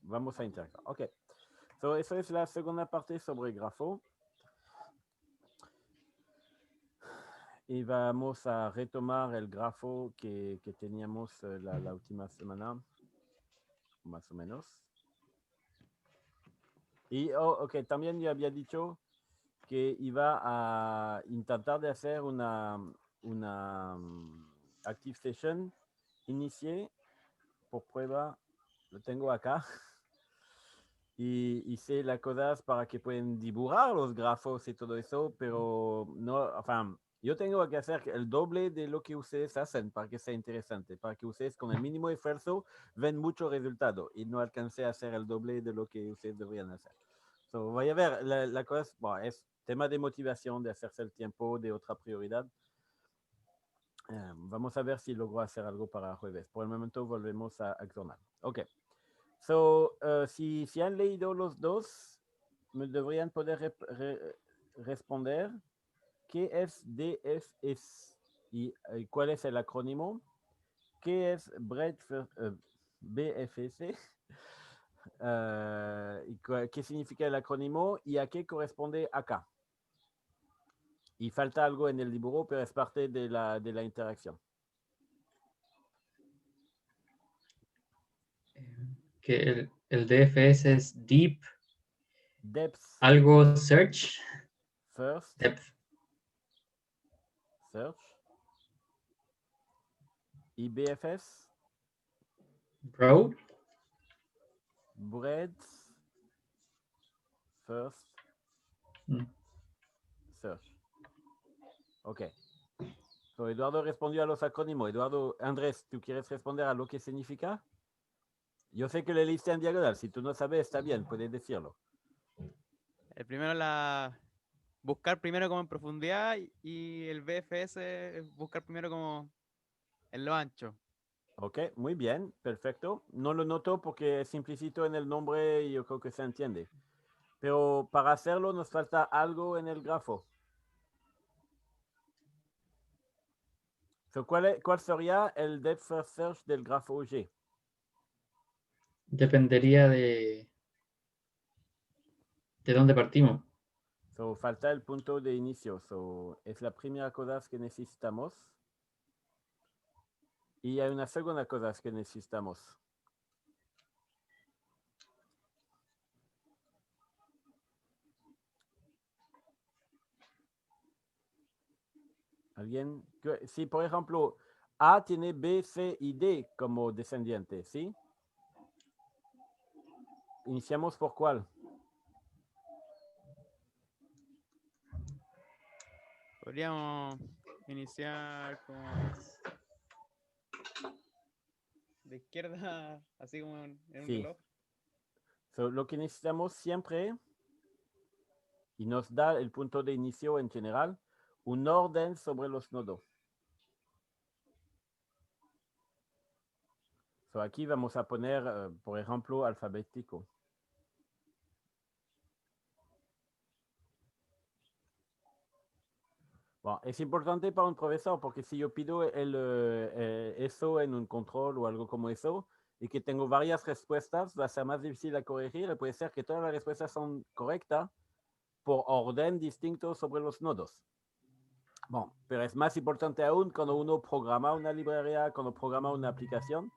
vamos a interactuar. Ok. So, eso es la segunda parte sobre grafo. Y vamos a retomar el grafo que teníamos la última semana, más o menos. Y, ok, también yo había dicho que iba a intentar de hacer una Active Session inicié por prueba, lo tengo acá, y hice las cosas para que puedan dibujar los grafos y todo eso, pero no, enfin, yo tengo que hacer el doble de lo que ustedes hacen para que sea interesante, para que ustedes con el mínimo esfuerzo ven mucho resultado y no alcancé a hacer el doble de lo que ustedes deberían hacer. So, voy a ver, la cosa bueno, es tema de motivación, de hacerse el tiempo, de otra prioridad. Vamos a ver si logro hacer algo para jueves. Por el momento volvemos a Axonal. Ok. So, si han leído los dos, me deberían poder responder qué es DFS y cuál es el acrónimo, qué es BFS, y qué significa el acrónimo y a qué corresponde acá. Y falta algo en el dibujo, pero es parte de la interacción. Que el DFS es Deep, Depth algo Search, first, Depth, search. Y BFS, Broad, breadth, first, search. Ok. So, Eduardo respondió a los acrónimos. Eduardo, Andrés, ¿tú quieres responder a lo que significa? Yo sé que le leíste en diagonal. Si tú no sabes, está bien, puedes decirlo. El primero buscar primero como en profundidad y el BFS es buscar primero como en lo ancho. Ok, muy bien, perfecto. No lo noto porque es implícito en el nombre y yo creo que se entiende. Pero para hacerlo nos falta algo en el grafo. So, ¿cuál sería el depth first search del grafo G? dependería de dónde partimos. So, falta el punto de inicio. So, es la primera cosa que necesitamos. Y hay una segunda cosa que necesitamos. ¿Alguien? Si, por ejemplo, A tiene B, C y D como descendiente, ¿sí? Iniciamos por cuál? Podríamos iniciar como de izquierda, así como en un Sí. reloj. So, lo que necesitamos siempre, y nos da el punto de inicio en general, un orden sobre los nodos. So, aquí vamos a poner, por ejemplo, alfabético. Bueno, es importante para un profesor porque si yo pido eso en un control o algo como eso y que tengo varias respuestas, va a ser más difícil de corregir y puede ser que todas las respuestas son correctas por orden distinto sobre los nodos. Bueno, pero es más importante aún cuando uno programa una librería, cuando programa una aplicación,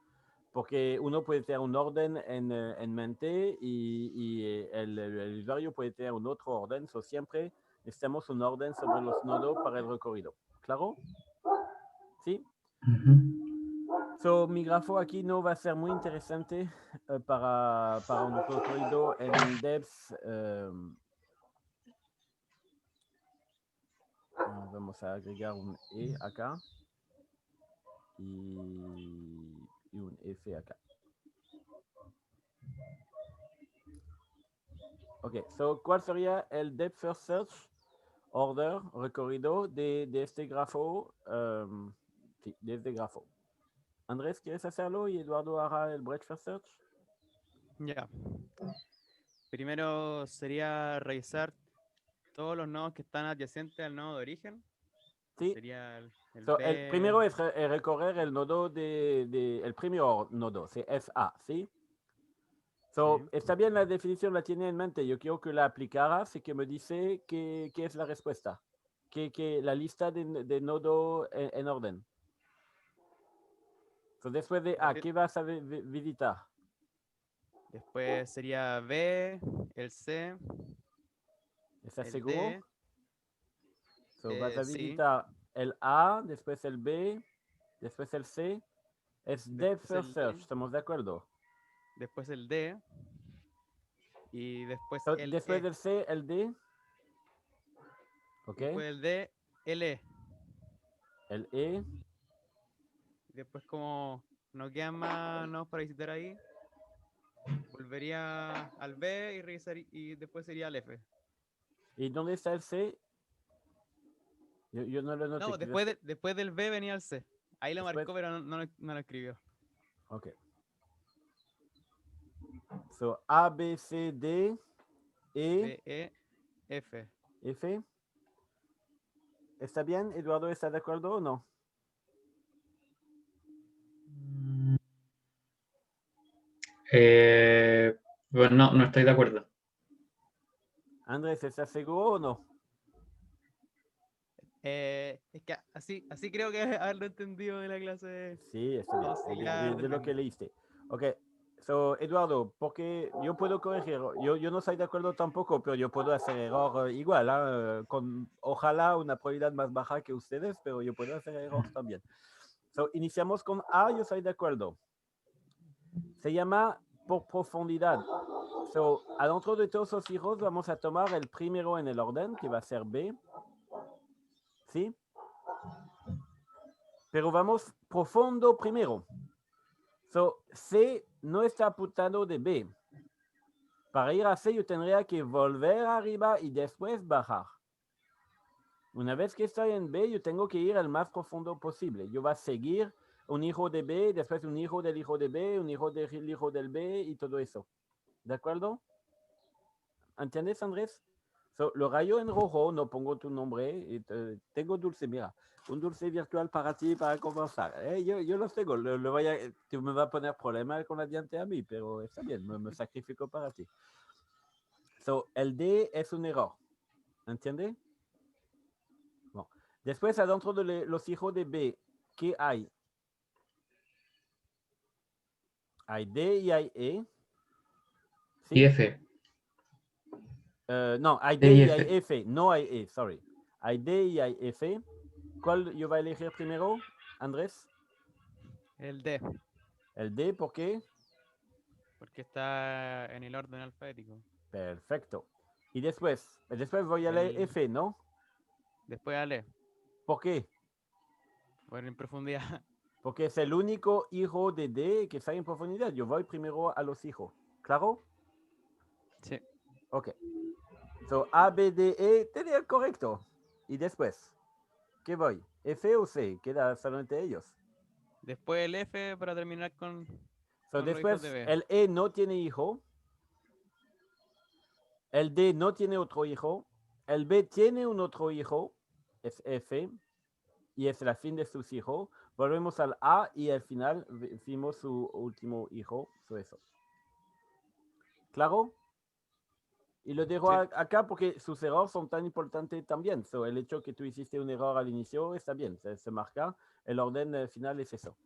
porque uno puede tener un orden en mente y el usuario puede tener un otro orden. So, siempre necesitamos un orden sobre los nodos para el recorrido. ¿Claro? ¿Sí? So, mi grafo aquí no va a ser muy interesante para un recorrido en depth. Vamos a agregar un E acá y un F acá. Ok, so, ¿cuál sería el depth first search order recorrido de este grafo? Sí, de este grafo. Andrés, ¿quieres hacerlo y Eduardo hará el breadth first search? Ya. Primero sería revisar todos los nodos que están adyacentes al nodo de origen. Sí. Sería el So, el B. primero es recorrer el nodo el primer nodo, c'est FA, ¿sí? So, Sí. está bien, la definición la tiene en mente. Yo quiero que la aplicaras y que me dice qué es la respuesta. Que la lista de nodo en orden. So, después de A, ¿qué vas a visitar? Después sería B, el C, ¿Estás el seguro? D. So, vas a Sí. visitar el A, después el B, después el C. Es depth Después first el search, D. ¿estamos de acuerdo? Después el D. Y después So, el después E. del C, el D. ¿Ok? Después del D, el E. El E. Después como no quedan más nodos para visitar ahí, volvería al B y, y después sería al F. ¿Y dónde está el C? Yo no lo noté. No, después del B venía el C. Ahí lo Después- marcó, pero no lo escribió. Ok. So, A, B, C, D, E, B, E, F. F. ¿Está bien? ¿Eduardo está de acuerdo o no? Bueno, no estoy de acuerdo. Andrés, ¿estás seguro o no? Es que así creo que haberlo entendido de la clase Sí, está bien. auxiliar. De lo que leíste. Ok. So, Eduardo, porque yo puedo corregir. Yo no estoy de acuerdo tampoco, pero yo puedo hacer error igual, ¿ah? Con ojalá una probabilidad más baja que ustedes, pero yo puedo hacer error también. So, iniciamos con A, yo estoy de acuerdo. Se llama por profundidad. So, adentro de todos los hijos vamos a tomar el primero en el orden, que va a ser B. ¿Sí? Pero vamos profundo primero. So, C no está apuntando de B. Para ir a C yo tendría que volver arriba y después bajar. Una vez que estoy en B, yo tengo que ir al más profundo posible. Yo voy a seguir un hijo de B, después un hijo del hijo de B, un hijo del hijo del B y todo eso. ¿De acuerdo? ¿Entiendes, Andrés? So, lo rayo en rojo, no pongo tu nombre. Y tengo dulce, mira. Un dulce virtual para ti, para conversar. Yo los tengo. Tú me vas a poner problema con la diente a mí, pero está bien, me sacrifico para ti. So, el D es un error. ¿Entiendes? Bon. Después, adentro de los hijos de B, ¿qué hay? Hay D y hay E. ¿Sí? Y F. No, hay D D y y hay F. F. No hay E, sorry. Hay D y hay F. ¿Cuál yo voy a elegir primero, Andrés? El D, El D, ¿por qué? porque está en el orden alfabético. Perfecto. Y después voy a leer El- F, ¿no? Después al E, ¿Por qué? bueno, en profundidad. Porque es el único hijo de D que está en profundidad. Yo voy primero a los hijos. ¿Claro? Sí. Ok. So, A, B, D, E, tenía correcto. Y después, ¿qué voy? ¿F o C? Queda solamente ellos. Después el F para terminar con So, los hijos después, de B. el E no tiene hijo. El D no tiene otro hijo. El B tiene un otro hijo. Es F. Y es la fin de sus hijos. Volvemos al A y al final vimos su último hijo. Eso. ¿Claro? Y lo dejo Sí. acá porque sus errores son tan importantes también. So, el hecho que tú hiciste un error al inicio está bien, se marca. El orden final es eso.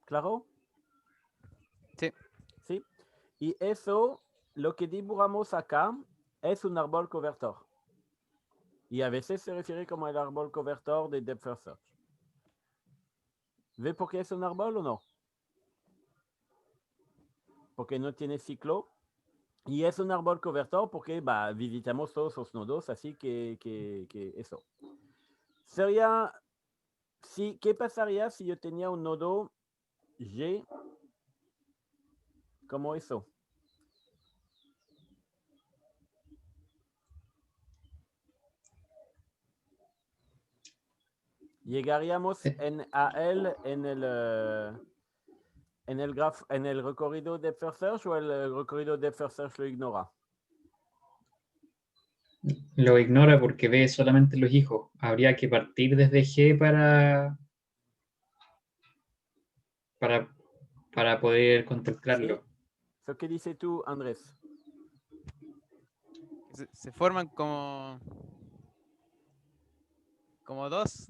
¿Claro? Sí. Sí. Y eso, lo que dibujamos acá, es un árbol cobertor. Y a veces se refiere como el árbol cobertor de Depth First Search. ¿Ve por qué es un árbol o no? Porque no tiene ciclo. Y es un árbol cobertor porque visitamos todos los nodos, así que eso. Sería, ¿qué pasaría si yo tenía un nodo G como eso? Llegaríamos a él en el recorrido de First Search o el recorrido de First Search lo ignora. Lo ignora porque ve solamente los hijos. Habría que partir desde G para poder ¿Sí? contemplarlo. So, ¿qué dices tú, Andrés? Se forman como dos,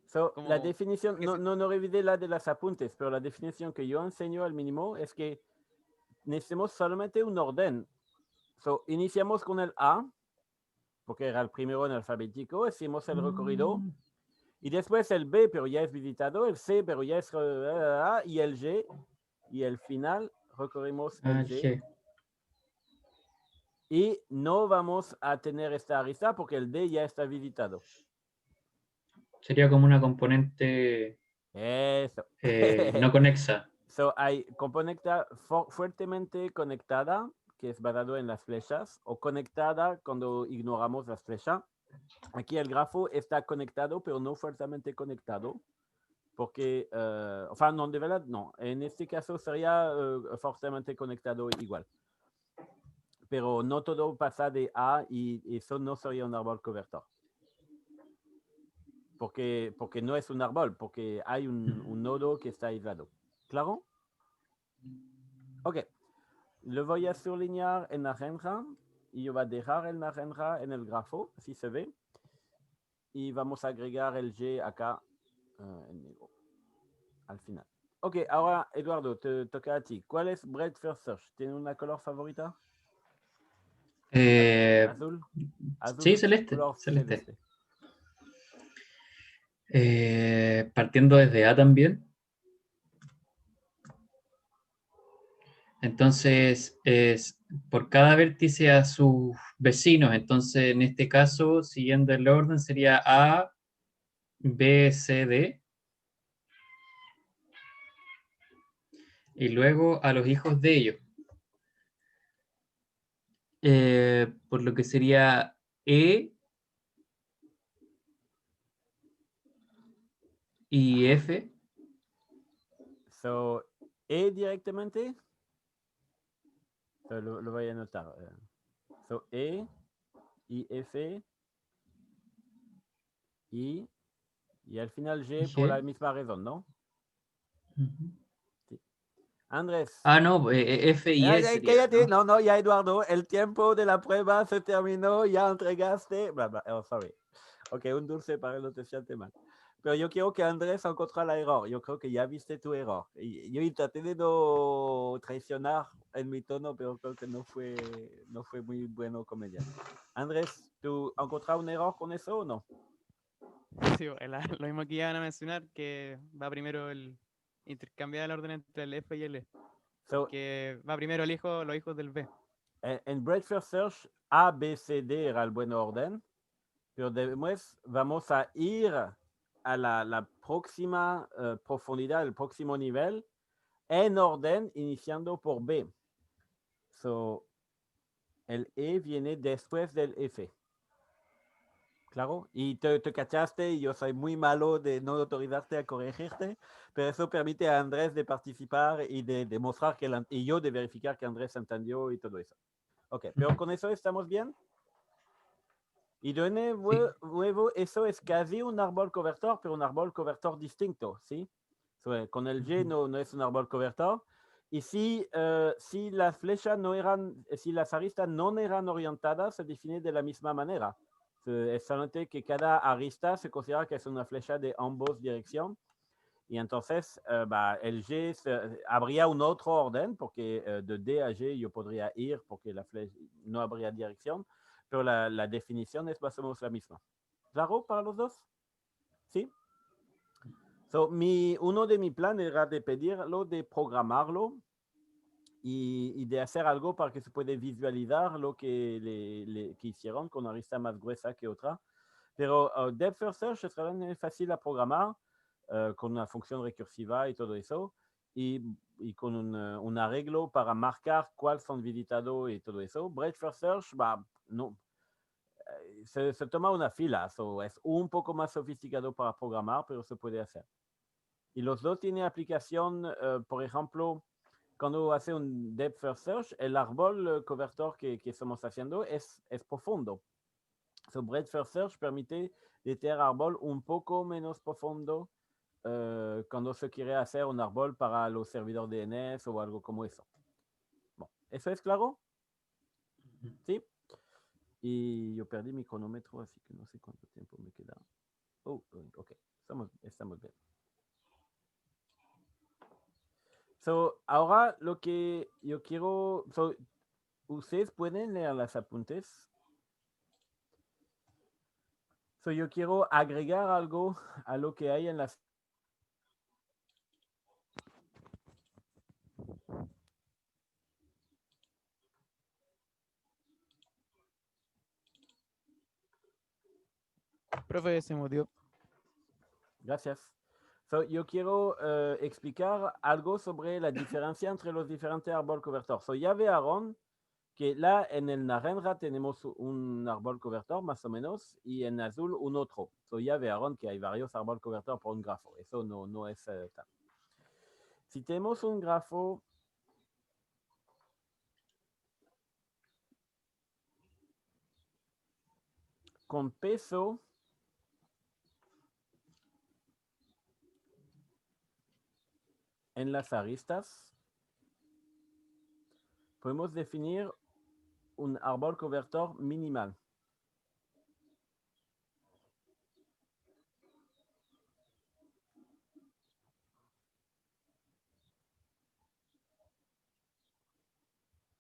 So, la como, definición, que no, se- no, no revisé la de las apuntes, pero la definición que yo enseño al mínimo es que necesitamos solamente un orden. So, iniciamos con el A, porque era el primero en alfabético, hicimos el recorrido, y después el B, pero ya es visitado, el C, pero ya es, y el G, y al final recorrimos el G. G. Y no vamos a tener esta arista porque el D ya está visitado. Sería como una componente Eso. no conexa. So, hay fuertemente conectada, que es basado en las flechas, o conectada cuando ignoramos las flechas. Aquí el grafo está conectado, pero no fuertemente conectado, porque, no, de verdad, no. En este caso sería fuertemente conectado igual. Pero no todo pasa de A y eso no sería un árbol cobertor. Porque no es un árbol, porque hay un nodo que está aislado. ¿Claro? Ok. Lo voy a subrayar en naranja y yo voy a dejar el naranja en el grafo, así se ve. Y vamos a agregar el G acá en negro, al final. Ok, ahora Eduardo, te toca a ti. ¿Cuál es Breadth First Search? ¿Tiene una color favorita? Azul. Azul Sí, es celeste. color Celeste. celeste. Partiendo desde A también. Entonces, es por cada vértice a sus vecinos. Entonces, en este caso, siguiendo el orden, sería A, B, C, D. Y luego a los hijos de ellos. Por lo que sería E y F. So, E directamente. So, lo voy a anotar. So, E, I, F, I, y al final G por la G. misma razón, ¿no? Ujú. Sí. Andrés. Ah, no, F y E sería, Cállate, ¿no? no, ya Eduardo, el tiempo de la prueba se terminó, ya entregaste. Oh, sorry. Ok, un dulce para no te sientes mal. Pero yo quiero que Andrés encuentre el error. Yo creo que ya viste tu error. Y yo intenté de no traicionar en mi tono, pero creo que no fue muy bueno comediante. Andrés, ¿tú encontraste un error con eso o no? sí, lo mismo que iban a mencionar, que va primero intercambiar el orden entre el F y el E. So, Que va primero los hijos del B. en Breadth First Search, A, B, C, D era el buen orden. Pero después vamos a ir a la próxima profundidad, el próximo nivel, en orden, iniciando por B. So, el E viene después del F. Claro, y te cachaste y yo soy muy malo de no autorizarte a corregirte, pero eso permite a Andrés de participar y de demostrar y yo de verificar que Andrés entendió y todo eso. Ok, pero con eso estamos bien. Y de nuevo, eso es casi un árbol cobertor, pero un árbol cobertor distinto, ¿sí? Con el G no es un árbol cobertor. Y si las flechas no eran, si las aristas no eran orientadas, se define de la misma manera. Es solamente que cada arista se considera que es una flecha de ambos direcciones. Y entonces, el G habría un otro orden, porque de D a G yo podría ir, porque la flecha no habría dirección, pero la definición es más o menos la misma. ¿Claro para los dos? ¿Sí? So, uno de mis planes era de pedirlo, de programarlo y de hacer algo para que se pueda visualizar lo que hicieron con una arista más gruesa que otra. Pero Depth First Search es realmente fácil a programar con una función recursiva y todo eso. Y con un arreglo para marcar cuáles son visitados y todo eso. Breadth First Search, no, se toma una fila, so es un poco más sofisticado para programar, pero se puede hacer. Y los dos tienen aplicación, por ejemplo, cuando hace un Depth First Search, el árbol cobertor que estamos haciendo es profundo. So, Breadth First Search permite de tener árbol un poco menos profundo cuando se quiere hacer un árbol para los servidores DNS o algo como eso. Bueno, ¿eso es claro? ¿Sí? Y yo perdí mi cronómetro, así que no sé cuánto tiempo me queda. Oh, ok, estamos bien. So, ahora lo que yo quiero, ustedes pueden leer las apuntes. So, yo quiero agregar algo a lo que hay en las... Profe, se murió. Gracias. So, yo quiero explicar algo sobre la diferencia entre los diferentes árboles cobertor. So, ya vieron que là en el naranja tenemos un árbol cobertor más o menos y en azul un otro. So, ya vieron que hay varios árboles cobertor por un grafo. Eso no es tal. Si tenemos un grafo con peso en las aristas, podemos definir un árbol cobertor minimal.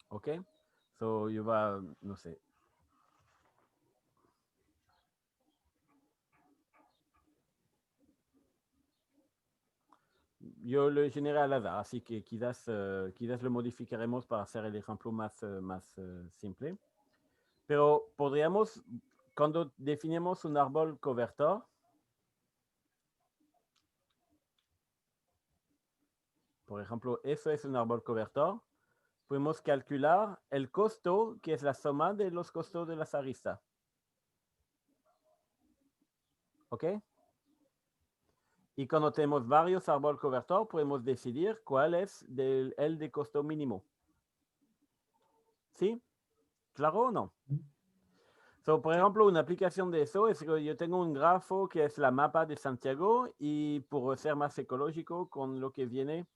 ¿Ok? So, yo va, no sé. Yo lo generé al azar, así que quizás lo modificaremos para hacer el ejemplo más simple. Pero podríamos, cuando definimos un árbol cobertor, por ejemplo, eso es un árbol cobertor, podemos calcular el costo, que es la suma de los costos de las aristas. ¿Ok? Y cuando tenemos varios árboles cobertor, podemos decidir cuál es el de costo mínimo. ¿Sí? ¿Claro o no? So, por ejemplo, una aplicación de eso es que yo tengo un grafo que es la mapa de Santiago y por ser más ecológico con lo que viene,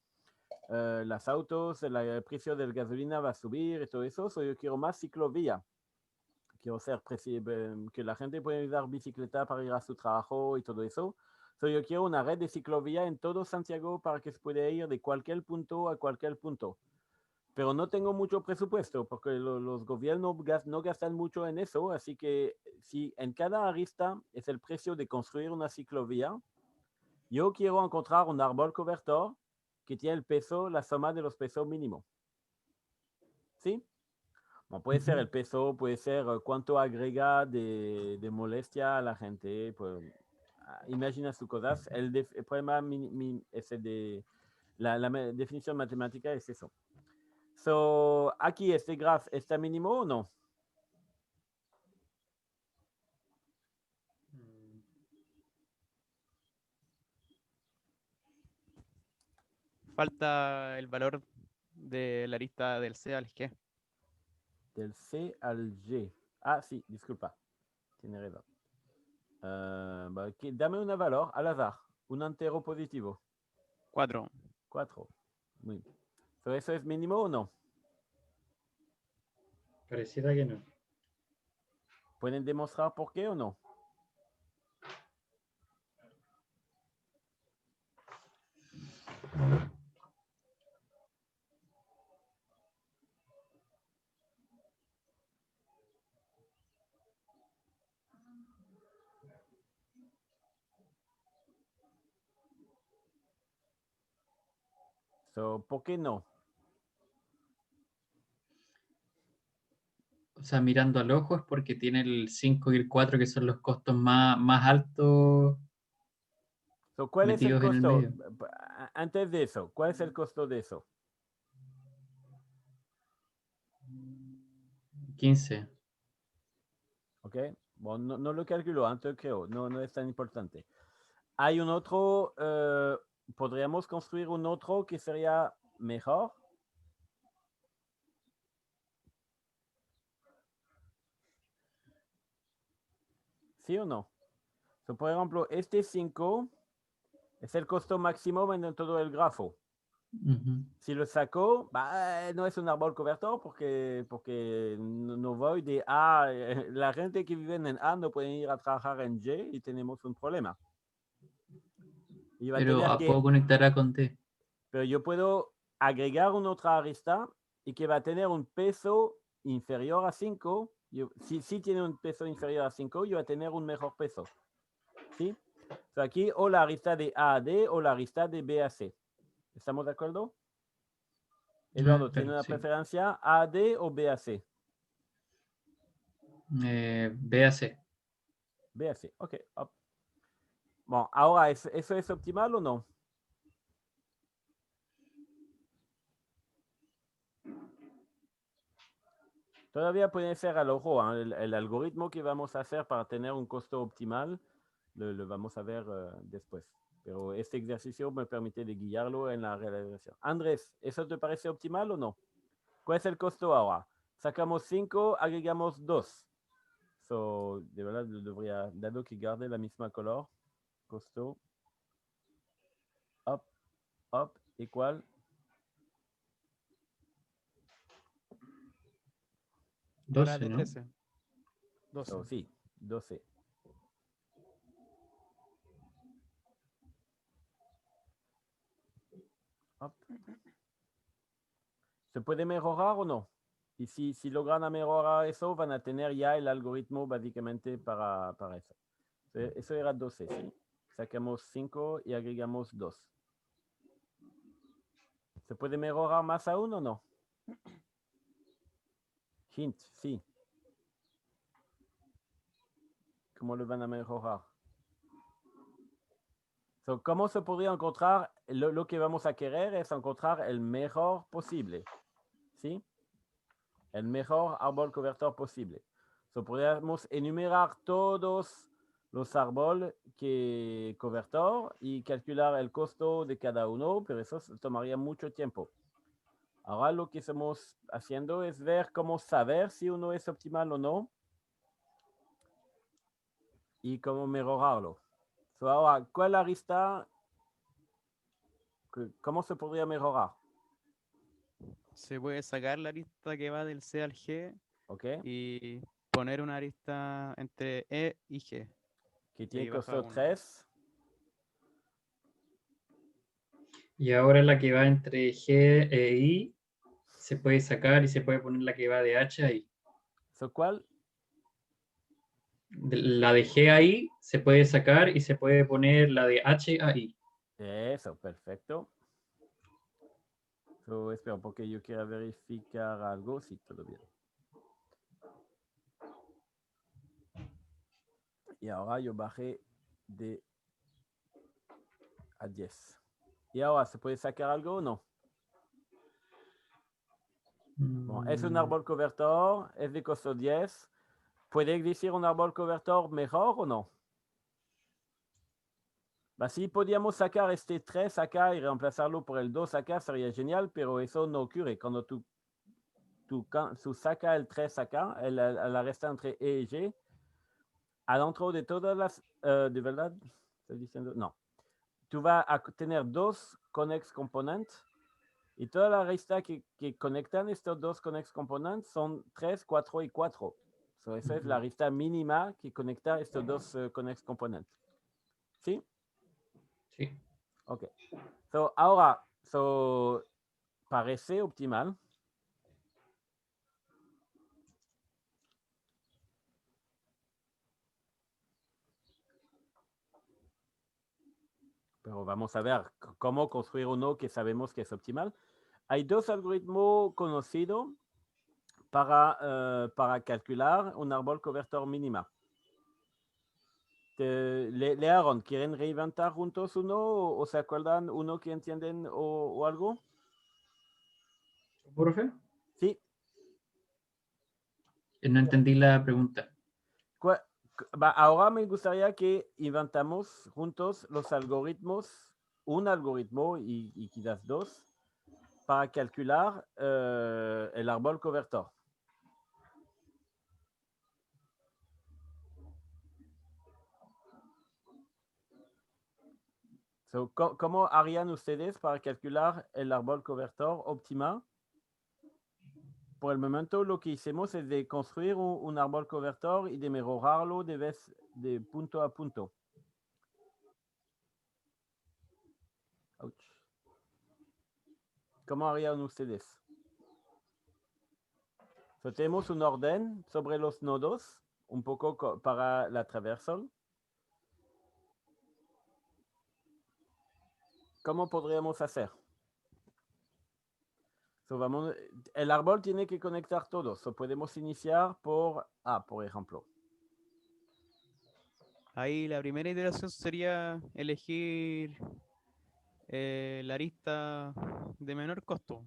los autos, el precio del gasolina va a subir y todo eso, so yo quiero más ciclovía. Quiero ser que la gente pueda usar bicicleta para ir a su trabajo y todo eso. So, yo quiero una red de ciclovía en todo Santiago para que se pueda ir de cualquier punto a cualquier punto. Pero no tengo mucho presupuesto porque los gobiernos no gastan mucho en eso, así que si en cada arista es el precio de construir una ciclovía, yo quiero encontrar un árbol cobertor que tiene el peso, la suma de los pesos mínimos. ¿Sí? Bueno, puede ser el peso, puede ser cuánto agrega de molestia a la gente. Pues, imagina sus cosas. El problema es el de la definición matemática es eso. So, aquí este graph está mínimo o no? Falta el valor de la lista del C al G. Del C al G. Ah, sí, disculpa. Tiene razón. Dame un valor al azar. Un entero positivo. 4. 4. Muy bien. So, ¿eso es mínimo o no? Pareciera que no. ¿Pueden demostrar por qué o no? So, ¿por qué no? O sea, mirando al ojo es porque tiene el 5 y el 4 que son los costos más altos So, ¿cuál es el metidos en el costo? medio. Antes de eso, ¿cuál es el costo de eso? 15. ¿Ok? Bueno, no lo calculo, antes creo, no es tan importante. Hay un otro, podríamos construir un otro que sería mejor. ¿Sí o no? So, por ejemplo, este 5 Es el costo máximo en todo el grafo. Si lo saco, no es un árbol cobertor porque no voy de A. La gente que vive en A no puede ir a trabajar en Y y tenemos un problema. Y va a Pero tener puedo conectar A con D. pero yo puedo agregar una otra arista y que va a tener un peso inferior a 5. Si tiene un peso inferior a 5, yo va a tener un mejor peso. ¿Sí? Aquí o la arista de A a D o la arista de B a C. ¿Estamos de acuerdo? Eduardo, ¿tiene una Sí. preferencia A a D o B a C? B a C. B a C, ok. Up. Bueno, ahora, ¿eso es optimal o no? Todavía puede ser al ojo, ¿eh? El algoritmo que vamos a hacer para tener un costo optimal lo vamos a ver después. Pero este ejercicio me permite de guiarlo en la realización. Andrés, ¿eso te parece optimal o no? ¿Cuál es el costo ahora? Sacamos 5, agregamos 2. De verdad, debería, dado que guarde la misma color, costo, up, igual. 12, ¿no? 12. Sí, 12. Up. ¿Se puede mejorar o no? Y si logran mejorar eso, van a tener ya el algoritmo básicamente para eso. Eso era 12, ¿sí? Sacamos 5 y agregamos 2. ¿Se puede mejorar más aún o no? Hint, sí. ¿Cómo lo van a mejorar? ¿Cómo se podría encontrar? Lo que vamos a querer es encontrar el mejor posible. ¿Sí? El mejor árbol cobertor posible. Podríamos enumerar todos los árboles que cobertor y calcular el costo de cada uno, pero eso tomaría mucho tiempo. Ahora lo que estamos haciendo es ver cómo saber si uno es optimal o no y cómo mejorarlo. Ahora, ¿cuál arista? ¿Cómo se podría mejorar? Se puede sacar la arista que va del C al G ¿Ok? y poner una arista entre E y G. Que Y tiene ahí baja costo uno. 3. Y ahora la que va entre G e I se puede sacar y se puede poner la que va de H a I. ¿Cuál? La de G a I se puede sacar y se puede poner la de H a I. Eso, perfecto. Espero porque yo quiero verificar algo. Sí, todo bien. Y ahora yo bajé de a 10. ¿Y ahora se puede sacar algo o no? Bueno, es un árbol cobertor, es de costo 10. ¿Puede decir un árbol cobertor mejor o no? Si podíamos sacar este 3 acá y reemplazarlo por el 2 acá, sería genial, pero eso no ocurre. Cuando tú sacas el 3 acá, la resta entre E y G, adentro de todas las, de verdad, estoy diciendo, no. Tú vas a tener dos connex components y toda la resta que conectan estos dos connex components son 3, 4 y 4. Esa es la resta mínima que conecta estos dos connex components. ¿Sí? Sí. Ok. Ahora, parece optimal. Pero vamos a ver cómo construir uno que sabemos que es optimal. Hay dos algoritmos conocidos para calcular un árbol cobertor mínima. Learon, ¿quieren reinventar juntos uno o se acuerdan uno que entienden o algo? ¿Profe? Sí. No entendí la pregunta. Ahora me gustaría que inventamos juntos los algoritmos, un algoritmo y quizás dos, para calcular el árbol cobertor. So, ¿cómo harían ustedes para calcular el árbol cobertor óptima? Por el momento lo que hicimos es de construir un árbol cobertor y de mejorarlo de punto a punto. Ouch. ¿Cómo harían ustedes? So, tenemos un orden sobre los nodos, un poco para la traversal. ¿Cómo podríamos hacer? So, el árbol tiene que conectar todos. So, podemos iniciar por A, por ejemplo. Ahí la primera iteración sería elegir la arista de menor costo.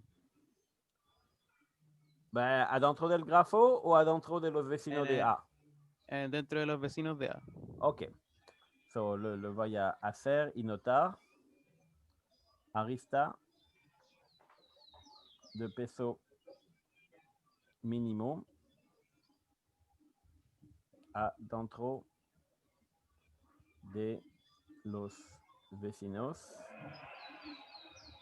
¿Adentro del grafo o adentro de los vecinos de A? Dentro de los vecinos de A. Ok. So, lo voy a hacer y notar. Arista de peso mínimo adentro de los vecinos.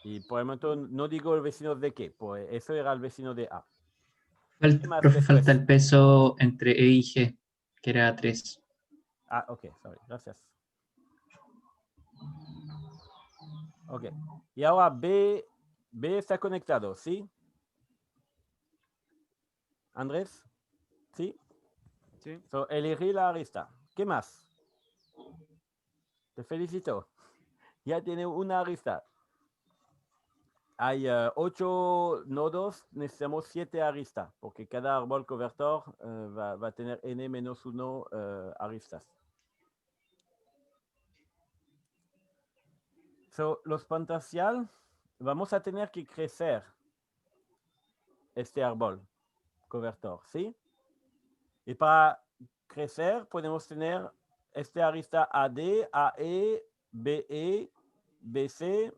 Y por el momento no digo el vecino de qué, pues eso era el vecino de A. Profe, falta el peso entre E y G, que era 3. Ah, ok, sorry, gracias. Ok, y ahora B está conectado, ¿sí? Andrés, ¿sí? Sí. So, elegí la arista. ¿Qué más? Te felicito. Ya tiene una arista. Hay 8 nodos, necesitamos 7 aristas, porque cada árbol cobertor va a tener n-1 aristas. So, los potencial, vamos a tener que crecer este árbol cobertor, ¿sí? Y para crecer podemos tener este arista AD, AE, BE, BC,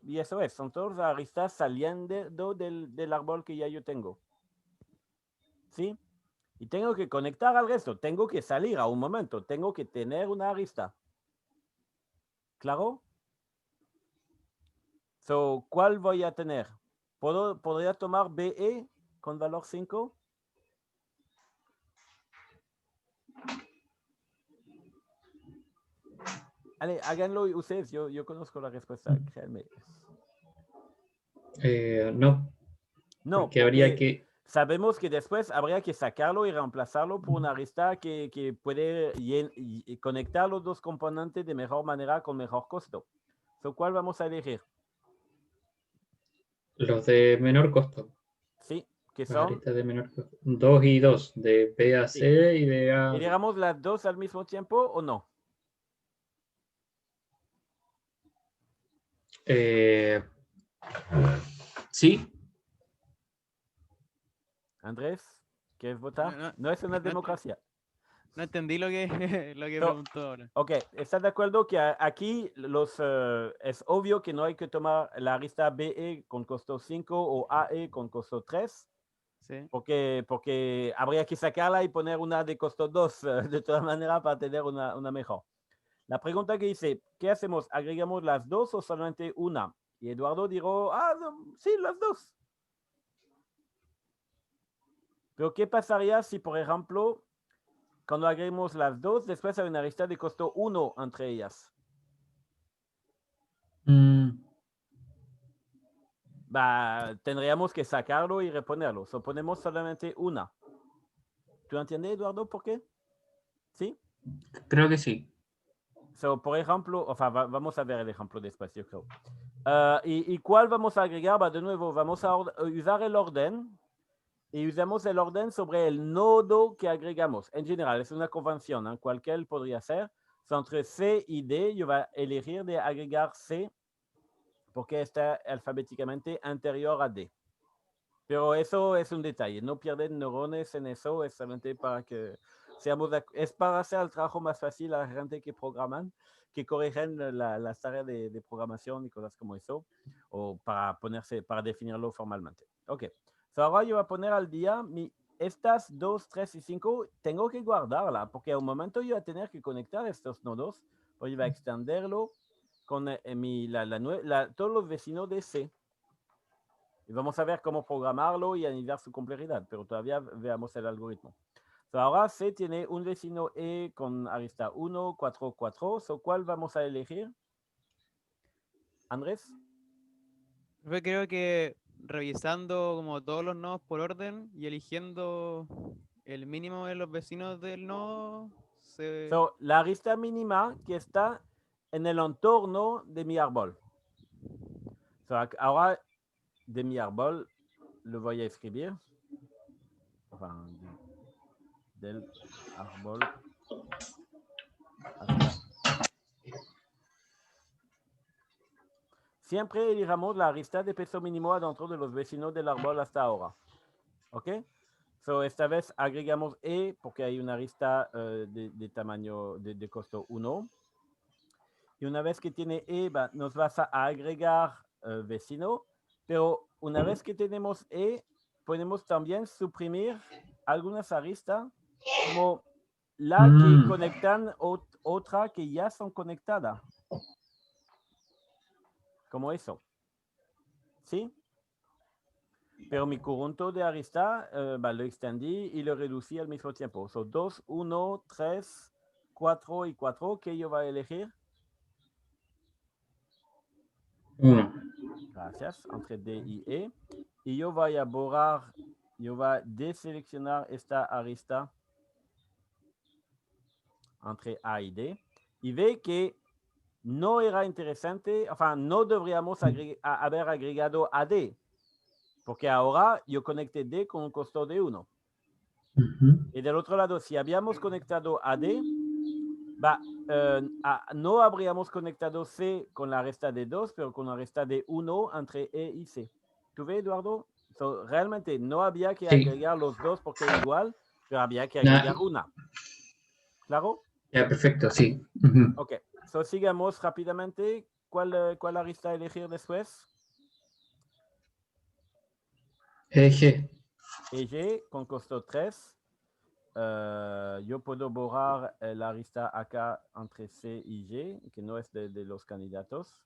y eso es, son todas las aristas saliendo del árbol que ya yo tengo. ¿Sí? Y tengo que conectar al resto, tengo que salir a un momento, tengo que tener una arista. ¿Claro? So, ¿cuál voy a tener? ¿Podría tomar BE con valor 5? Ale, háganlo ustedes, yo conozco la respuesta, créanme. No. No, porque habría que... Sabemos que después habría que sacarlo y reemplazarlo por una arista que puede conectar los dos componentes de mejor manera con mejor costo. So, ¿cuál vamos a elegir? Los de menor costo. Sí, que Las son... aristas de menor costo. 2 y 2, de B a C sí. y de A. ¿Elegamos las dos al mismo tiempo o no? Sí. Andrés, ¿quieres votar? No es una democracia. No entendí lo que, lo que preguntó ahora. Ok, ¿estás de acuerdo que aquí es obvio que no hay que tomar la arista BE con costo 5 o AE con costo 3? Sí. Porque habría que sacarla y poner una de costo 2 de todas maneras para tener una mejor. La pregunta que dice, ¿qué hacemos? ¿Agregamos las dos o solamente una? Y Eduardo dijo, sí, las dos. Pero ¿qué pasaría si, por ejemplo, cuando agreguemos las dos, después hay una arista de costo 1 entre ellas? Tendríamos que sacarlo y reponerlo. So, ponemos solamente una. ¿Tú entiendes, Eduardo, por qué? ¿Sí? Creo que sí. So, por ejemplo, vamos a ver el ejemplo después, yo creo. ¿Y cuál vamos a agregar? De nuevo, vamos a usar el orden y usamos el orden sobre el nodo que agregamos. En general, es una convención, ¿eh? Cualquier podría ser. So, entre C y D, yo voy a elegir de agregar C porque está alfabéticamente anterior a D. Pero eso es un detalle, no pierden neurones en eso, es solamente para que es para hacer el trabajo más fácil a la gente que programan, que corrigen las tareas de programación y cosas como eso, o para definirlo formalmente. Ok, so ahora yo voy a poner al día estas 2, 3 y 5, tengo que guardarla, porque a un momento yo voy a tener que conectar estos nodos, pues yo voy a extenderlo con todos los vecinos de C. Y vamos a ver cómo programarlo y analizar su complejidad, pero todavía veamos el algoritmo. So, ahora C tiene un vecino E con arista 1, 4, 4. So, ¿cuál vamos a elegir? Andrés. Yo creo que revisando como todos los nodos por orden y eligiendo el mínimo de los vecinos del nodo, So, la arista mínima que está en el entorno de mi árbol. So, ahora de mi árbol lo voy a escribir. Enfin, del árbol hasta. Siempre elijamos la arista de peso mínimo dentro de los vecinos del árbol hasta ahora. ¿Ok? So, esta vez agregamos E porque hay una arista de tamaño de costo 1. Y una vez que tiene E, nos vas a agregar vecino. Pero una vez que tenemos E, podemos también suprimir algunas aristas como la que conectan otra que ya son conectadas. Como eso. ¿Sí? Pero mi conjunto de arista lo extendí y lo reducí al mismo tiempo. Son 2, 1, 3, 4 y 4. ¿Qué yo voy a elegir? 1. Gracias. Entre D y E. Y yo voy a borrar, yo voy a deseleccionar esta arista entre A y D. Y ve que no era interesante, no deberíamos haber agregado a D. Porque ahora yo conecté D con un costo de 1. Y del otro lado, si habíamos conectado a D, no habríamos conectado C con la resta de 2, pero con la resta de 1 entre E y C. ¿Tú ves, Eduardo? So, realmente no había que agregar los dos porque es igual, pero había que agregar una. ¿Claro? Ya, perfecto, sí. Ok, so, sigamos rápidamente. ¿Cuál arista elegir después? G. EG con costo 3. Yo puedo borrar la arista acá entre C y G, que no es de los candidatos.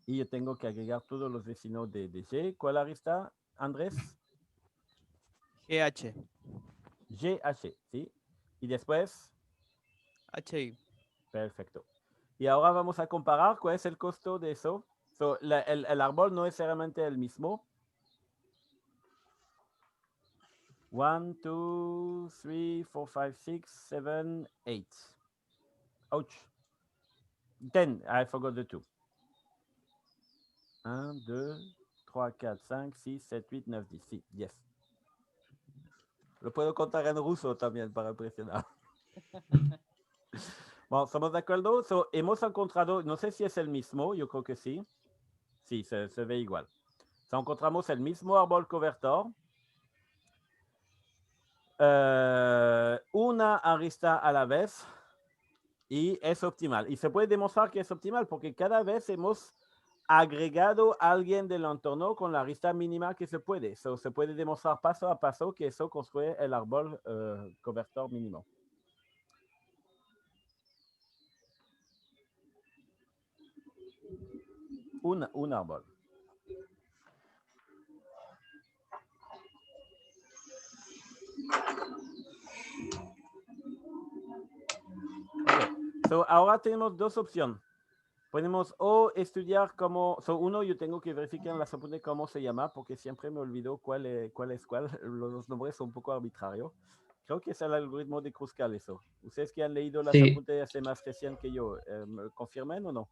Y yo tengo que agregar todos los vecinos de G. ¿Cuál arista, Andrés? GH. GH, ¿sí? Y después, HI. perfecto. Y ahora vamos a comparar cuál es el costo de eso. So, el árbol no es realmente el mismo. 1, 2, 3, 4, 5, 6, 7, 8. Ouch. 10, I forgot the 2. 1, 2, 3, 4, 5, 6, 7, 8, 9, 10. Sí, 10. Lo puedo contar en ruso también para impresionar. Bueno, ¿estamos de acuerdo? So, hemos encontrado, no sé si es el mismo, yo creo que sí. Sí, se ve igual. So, encontramos el mismo árbol cobertor. Una arista a la vez y es optimal. Y se puede demostrar que es optimal porque cada vez hemos agregado a alguien del entorno con la arista mínima que se puede. So, se puede demostrar paso a paso que eso construye el árbol cobertor mínimo. Un árbol. Okay. So, ahora tenemos dos opciones. Podemos o estudiar cómo, uno yo tengo que verificar en la apuntes cómo se llama porque siempre me olvido cuál es cuál. Los nombres son un poco arbitrarios. Creo que es el algoritmo de Kruskal eso. Ustedes que han leído las apuntes hace más recién que yo, ¿me confirman o no?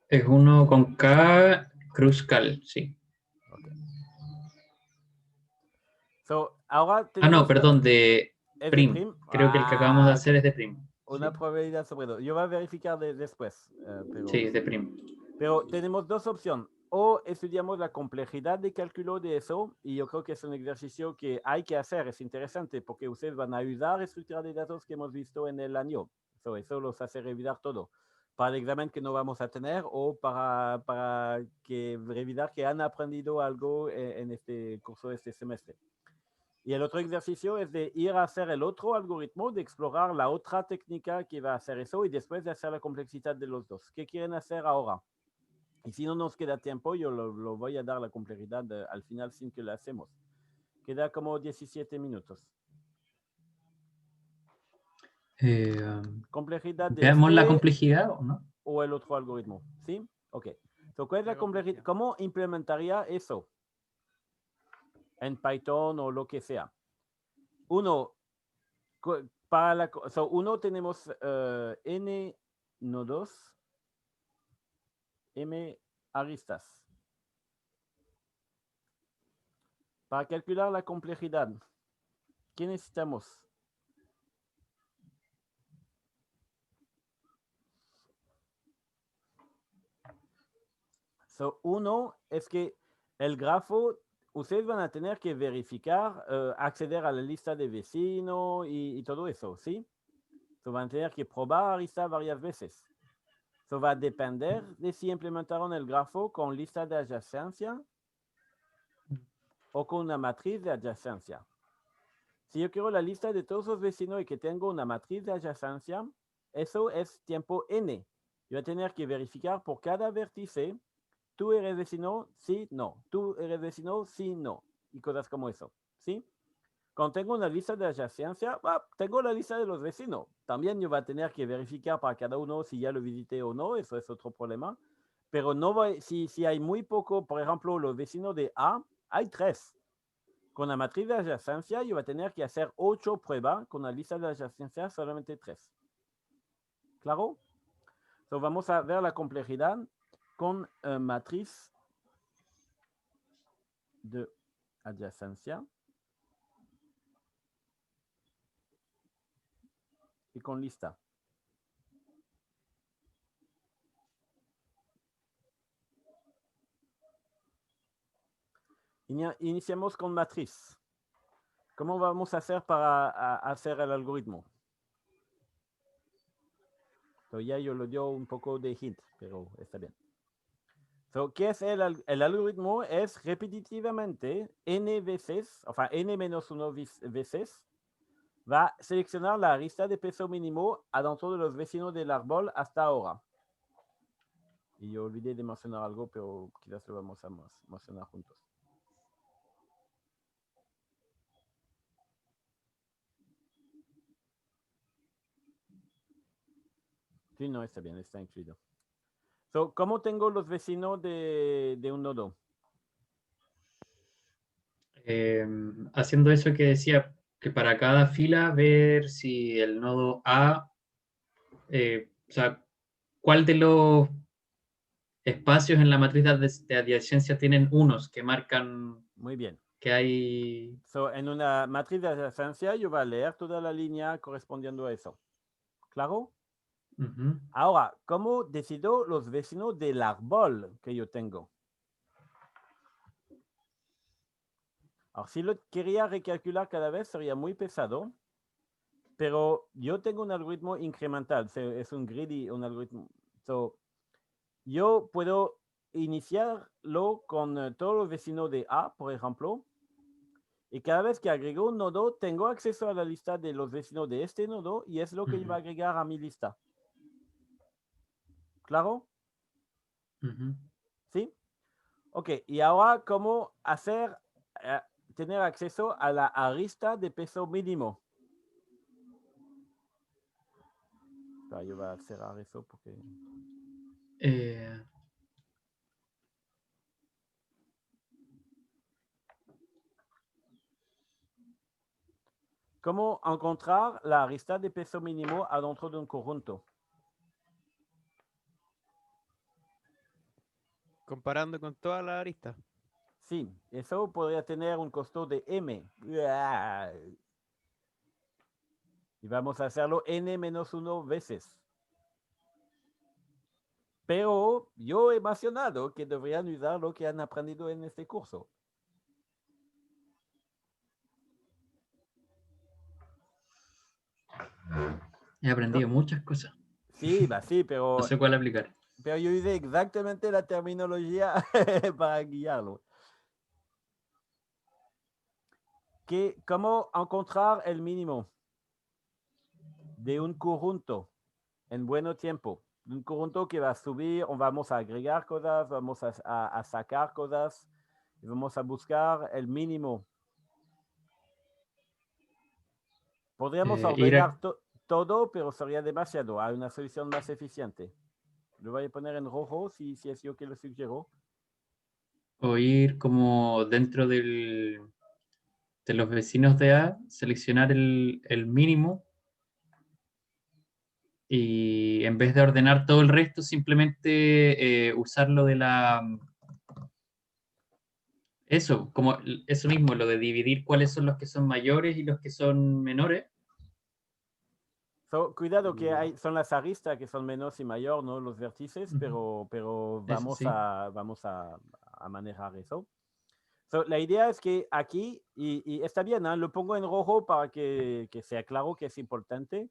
Es uno con K, Kruskal, sí. Okay. So, ahora no, perdón, de Prim. Creo que el que acabamos de hacer es de Prim. Una probabilidad sobre dos. Yo voy a verificar después. Pero, sí, es de Prim. Pero tenemos dos opciones. O estudiamos la complejidad de cálculo de eso, y yo creo que es un ejercicio que hay que hacer, es interesante, porque ustedes van a ayudar a estructurar de datos que hemos visto en el año. Eso los hace revisar todo. Para el examen que no vamos a tener, o para que revisar que han aprendido algo en este curso de este semestre. Y el otro ejercicio es de ir a hacer el otro algoritmo, de explorar la otra técnica que va a hacer eso y después de hacer la complejidad de los dos. ¿Qué quieren hacer ahora? Y si no nos queda tiempo, yo lo voy a dar la complejidad al final sin que lo hacemos. Queda como 17 minutos. Complejidad de Veamos la este complejidad, ¿o no? o el otro algoritmo. ¿Sí? Ok. So, ¿cuál es la complejidad? ¿Cómo implementaría eso en Python o lo que sea? Uno, uno tenemos n nodos, m aristas. Para calcular la complejidad, ¿qué necesitamos? Uno es que el grafo, ustedes van a tener que verificar, acceder a la lista de vecinos y todo eso, ¿sí? Van a tener que probar aristas varias veces. Eso va a depender de si implementaron el grafo con lista de adyacencia o con una matriz de adyacencia. Si yo quiero la lista de todos los vecinos y que tengo una matriz de adyacencia, eso es tiempo n. Yo voy a tener que verificar por cada vértice, tú eres vecino, sí, no. Tú eres vecino, sí, no. Y cosas como eso, ¿sí? Cuando tengo una lista de adyacencia, tengo la lista de los vecinos. También yo voy a tener que verificar para cada uno si ya lo visité o no, eso es otro problema. Pero no voy, si hay muy poco, por ejemplo, los vecinos de A, hay 3. Con la matriz de adyacencia, yo voy a tener que hacer 8 pruebas. Con la lista de adyacencia, solamente 3. ¿Claro? So, vamos a ver la complejidad con matriz de adyacencia y con lista. Iniciamos con matriz. ¿Cómo vamos a hacer para hacer el algoritmo? Ya yo lo dio un poco de hint, pero está bien. ¿Qué es el algoritmo? Es repetitivamente n veces, o sea, n-1 veces, va a seleccionar la lista de peso mínimo adentro de los vecinos del árbol hasta ahora. Y yo olvidé de mencionar algo, pero quizás lo vamos a mencionar juntos. Sí, no, está bien, está incluido. ¿Cómo tengo los vecinos de un nodo? Haciendo eso que decía, que para cada fila ver si el nodo A, o sea, cuál de los espacios en la matriz de adyacencia tienen unos que marcan Muy bien. que hay... En una matriz de adyacencia, yo voy a leer toda la línea correspondiendo a eso. ¿Claro? Uh-huh. Ahora, ¿cómo decido los vecinos del árbol que yo tengo? Ahora, si lo quería recalcular cada vez, sería muy pesado, pero yo tengo un algoritmo incremental, es un greedy, un algoritmo. Yo puedo iniciarlo con todos los vecinos de A, por ejemplo, y cada vez que agrego un nodo, tengo acceso a la lista de los vecinos de este nodo y es lo que yo voy a agregar a mi lista. ¿Claro? Uh-huh. ¿Sí? Ok, y ahora, ¿cómo hacer, tener acceso a la arista de peso mínimo? Yo voy a cerrar eso porque... ¿Cómo encontrar la arista de peso mínimo adentro de un conjunto? Comparando con toda la arista. Sí, eso podría tener un costo de m. Y vamos a hacerlo n-1 veces. Pero yo he mencionado que deberían usar lo que han aprendido en este curso. He aprendido muchas cosas. Sí, sí, pero... No sé cuál aplicar. Pero yo usé exactamente la terminología para guiarlo. ¿Cómo encontrar el mínimo de un conjunto en buen tiempo? Un conjunto que va a subir, vamos a agregar cosas, vamos a sacar cosas, y vamos a buscar el mínimo. Podríamos ordenar todo, pero sería demasiado. Hay una solución más eficiente. Lo voy a poner en rojo si es yo que lo sugiero. O ir como dentro de los vecinos de A, seleccionar el mínimo y en vez de ordenar todo el resto, simplemente usarlo de eso, como eso mismo, lo de dividir cuáles son los que son mayores y los que son menores. Cuidado que son las aristas que son menos y mayor, ¿no? Los vértices, pero vamos, sí. vamos a manejar eso. La idea es que aquí, y está bien, ¿eh? Lo pongo en rojo para que sea claro que es importante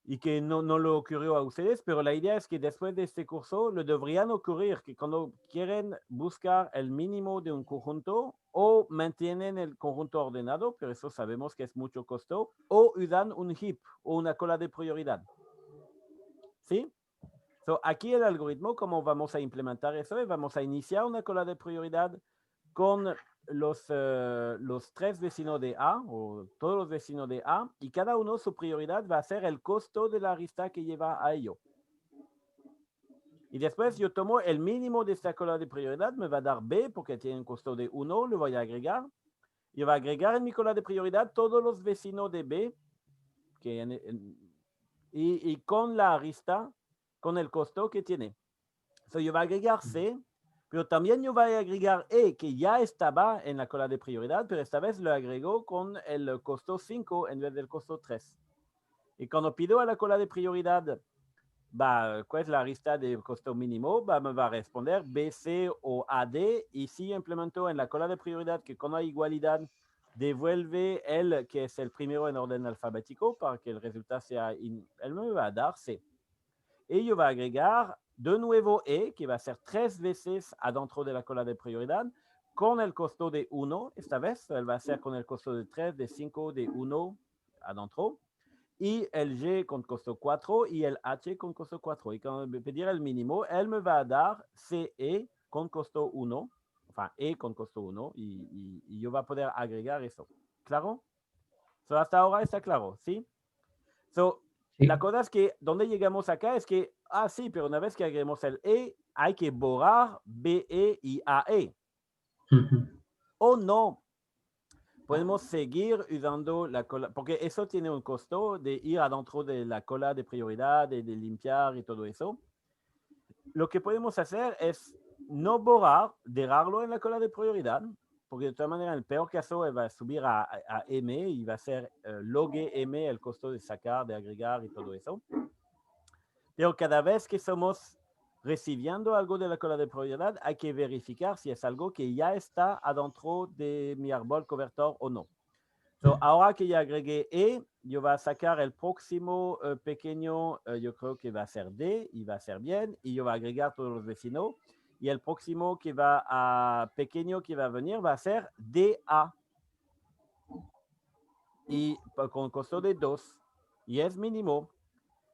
y que no lo ocurrió a ustedes, pero la idea es que después de este curso lo deberían ocurrir, que cuando quieren buscar el mínimo de un conjunto o mantienen el conjunto ordenado, pero eso sabemos que es mucho costo, o usan un heap o una cola de prioridad. ¿Sí? Aquí el algoritmo, ¿cómo vamos a implementar eso? Vamos a iniciar una cola de prioridad con los 3 vecinos de A o todos los vecinos de A y cada uno su prioridad va a ser el costo de la arista que lleva a ello. Y después yo tomo el mínimo de esta cola de prioridad, me va a dar B porque tiene un costo de 1, lo voy a agregar. Y va a agregar en mi cola de prioridad todos los vecinos de B y con la arista, con el costo que tiene. Yo voy a agregar C. Pero también yo voy a agregar E, que ya estaba en la cola de prioridad, pero esta vez lo agrego con el costo 5 en vez del costo 3. Y cuando pido a la cola de prioridad, ¿cuál es la arista de costo mínimo? Me va a responder BC o AD. Y si implemento en la cola de prioridad que con la igualdad devuelve el que es el primero en orden alfabético para que el resultado sea, él me va a dar C. Y yo voy a agregar de nuevo E, que va a ser 3 veces adentro de la cola de prioridad, con el costo de 1. Esta vez él va a ser con el costo de 3, de 5, de 1 adentro. Y el G con costo 4 y el H con costo 4. Y cuando me pedir el mínimo, él me va a dar CE con costo 1. Enfin, E con costo 1. Y yo voy a poder agregar eso. ¿Claro? Hasta ahora está claro, ¿sí? Sí. La cosa es que donde llegamos acá es que, sí, pero una vez que agreguemos el E, hay que borrar BE y AE. O no, podemos seguir usando la cola, porque eso tiene un costo de ir adentro de la cola de prioridad, de limpiar y todo eso. Lo que podemos hacer es no borrar, dejarlo en la cola de prioridad, porque de todas maneras, en el peor caso, va a subir a M y va a ser log M el costo de sacar, de agregar y todo eso. Pero cada vez que estamos recibiendo algo de la cola de prioridad, hay que verificar si es algo que ya está adentro de mi árbol cobertor o no. Ahora que ya agregué E, yo voy a sacar el próximo pequeño, yo creo que va a ser D y va a ser bien, y yo voy a agregar todos los vecinos. Y el próximo que va a pequeño que va a venir va a ser DA. Y con costo de 2. Y es mínimo.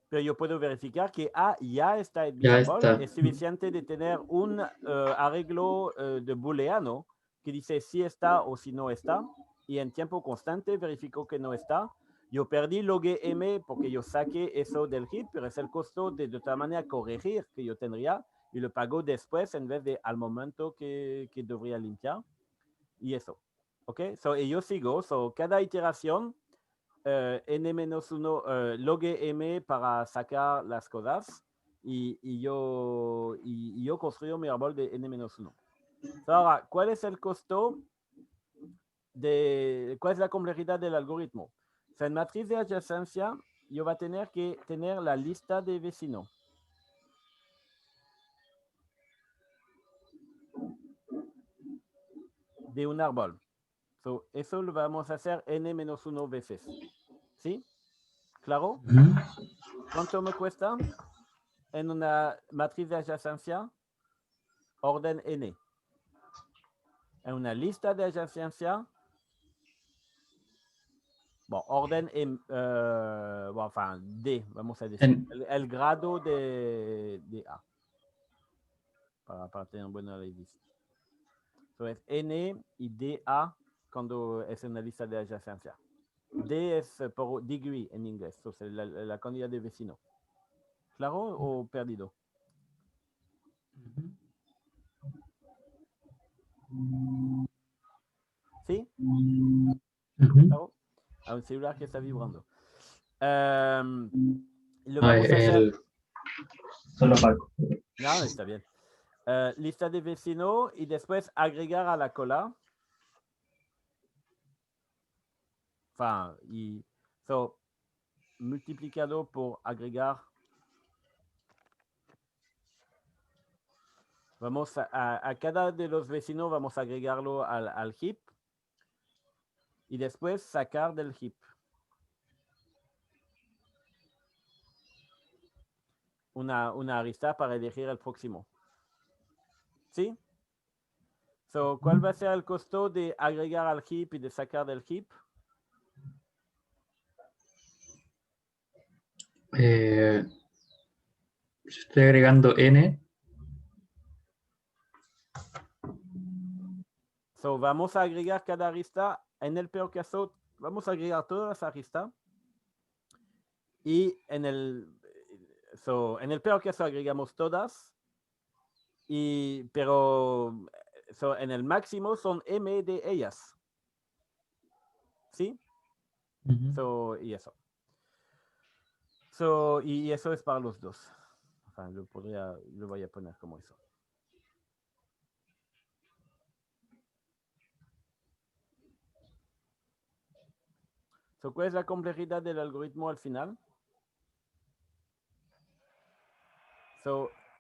Pero yo puedo verificar que A ya está en mi árbol. Es suficiente de tener un arreglo de booleano que dice si está o si no está. Y en tiempo constante verifico que no está. Yo perdí log M porque yo saqué eso del heap, pero es el costo de todas maneras corregir que yo tendría y lo pago después en vez de al momento que debería limpiar. Y eso. ¿Ok? Y yo sigo. Cada iteración n-1 log m para sacar las cosas y yo construyo mi árbol de n-1. Ahora, ¿cuál es el costo cuál es la complejidad del algoritmo? En matriz de adyacencia yo voy a tener que tener la lista de vecinos. De un árbol. Eso lo vamos a hacer n-1 veces. ¿Sí? ¿Claro? ¿Cuánto me cuesta? En una matriz de adyacencia, orden n. En una lista de adyacencia, Bon, orden, bueno, enfin, D, vamos a decir. El grado de A. Para tener buena lista. Entonces, N y DA cuando es una lista de adyacencia. D es por degree en inglés, entonces la cantidad de vecinos. ¿Claro o perdido? ¿Sí? ¿Claro? A un celular que está vibrando. Lo vamos a hacer. Solo Paco. No, está bien. Lista de vecinos y después agregar a la cola. Enfin, y so, multiplicado por agregar. Vamos a cada de los vecinos vamos a agregarlo al heap y después sacar del heap. Una arista para elegir el próximo. ¿Sí? So, ¿cuál va a ser el costo de agregar al heap y de sacar del heap? Estoy agregando N. So, vamos a agregar cada arista. En el peor caso, vamos a agregar todas las aristas. Y en el peor caso agregamos todas. Pero en el máximo son M de ellas. ¿Sí? Y eso. Y eso es para los dos. Enfin, lo voy a poner como eso. ¿Cuál es la complejidad del algoritmo al final?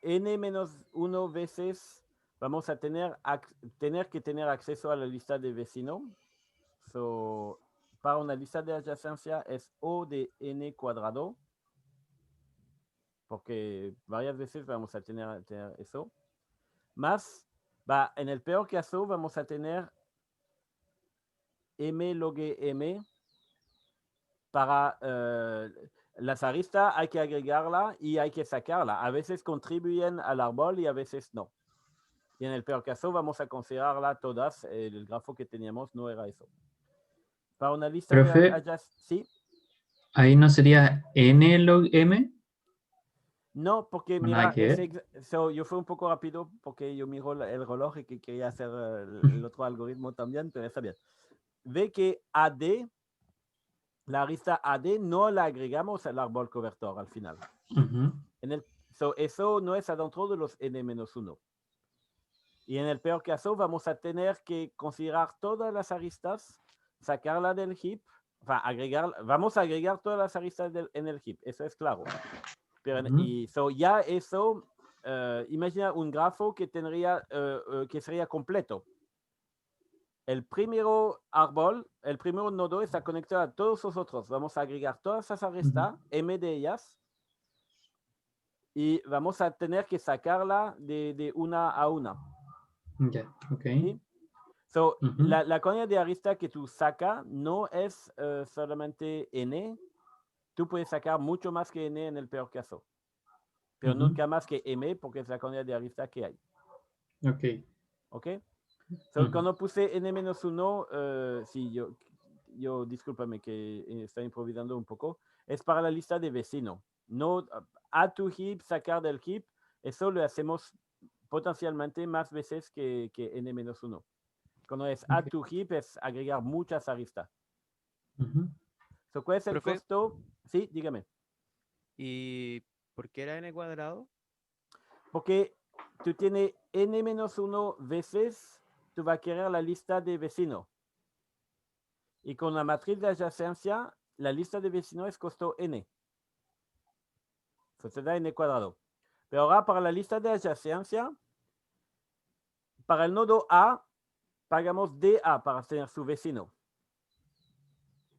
N-1 veces vamos a tener que tener acceso a la lista de vecinos. Para una lista de adyacencia es O de N cuadrado. Porque varias veces vamos a tener eso. Más, en el peor caso vamos a tener M log M. Para las aristas hay que agregarla y hay que sacarla. A veces contribuyen al árbol y a veces no. Y en el peor caso vamos a considerarla todas. El grafo que teníamos no era eso. Para una lista Profe, de ¿sí? ¿Ahí no sería N log M? No, porque No, mira, nada yo fui un poco rápido porque yo miro el reloj y que quería hacer el otro algoritmo también, pero está bien. Ve que AD, la arista AD no la agregamos al árbol cobertor al final. Eso no es adentro de los N-1. Y en el peor caso vamos a tener que considerar todas las aristas, sacarla del heap, vamos a agregar todas las aristas en el heap, eso es claro. Pero, ya eso, imagina un grafo que tendría, que sería completo. El primero árbol, el primer nodo está conectado a todos los otros. Vamos a agregar todas esas aristas, M de ellas, y vamos a tener que sacarla de una a una. Ya, ok. ¿Sí? La cantidad de arista que tú sacas no es solamente N. Tú puedes sacar mucho más que N en el peor caso. Pero nunca más que M porque es la cantidad de arista que hay. Ok. ¿Ok? Cuando puse N-1, sí, yo discúlpame que estoy improvisando un poco, es para la lista de vecinos. No add to heap, sacar del heap, eso lo hacemos potencialmente más veces que N-1. Cuando es add to heap es agregar muchas aristas. ¿Cuál es el Profe, costo? Sí, dígame. ¿y por qué era n cuadrado? Porque tú tienes N-1 veces, tú vas a querer la lista de vecinos. Y con la matriz de adyacencia, la lista de vecinos es costo N. Eso te da N cuadrado. Pero ahora para la lista de adyacencia, para el nodo A, pagamos DA para tener su vecino.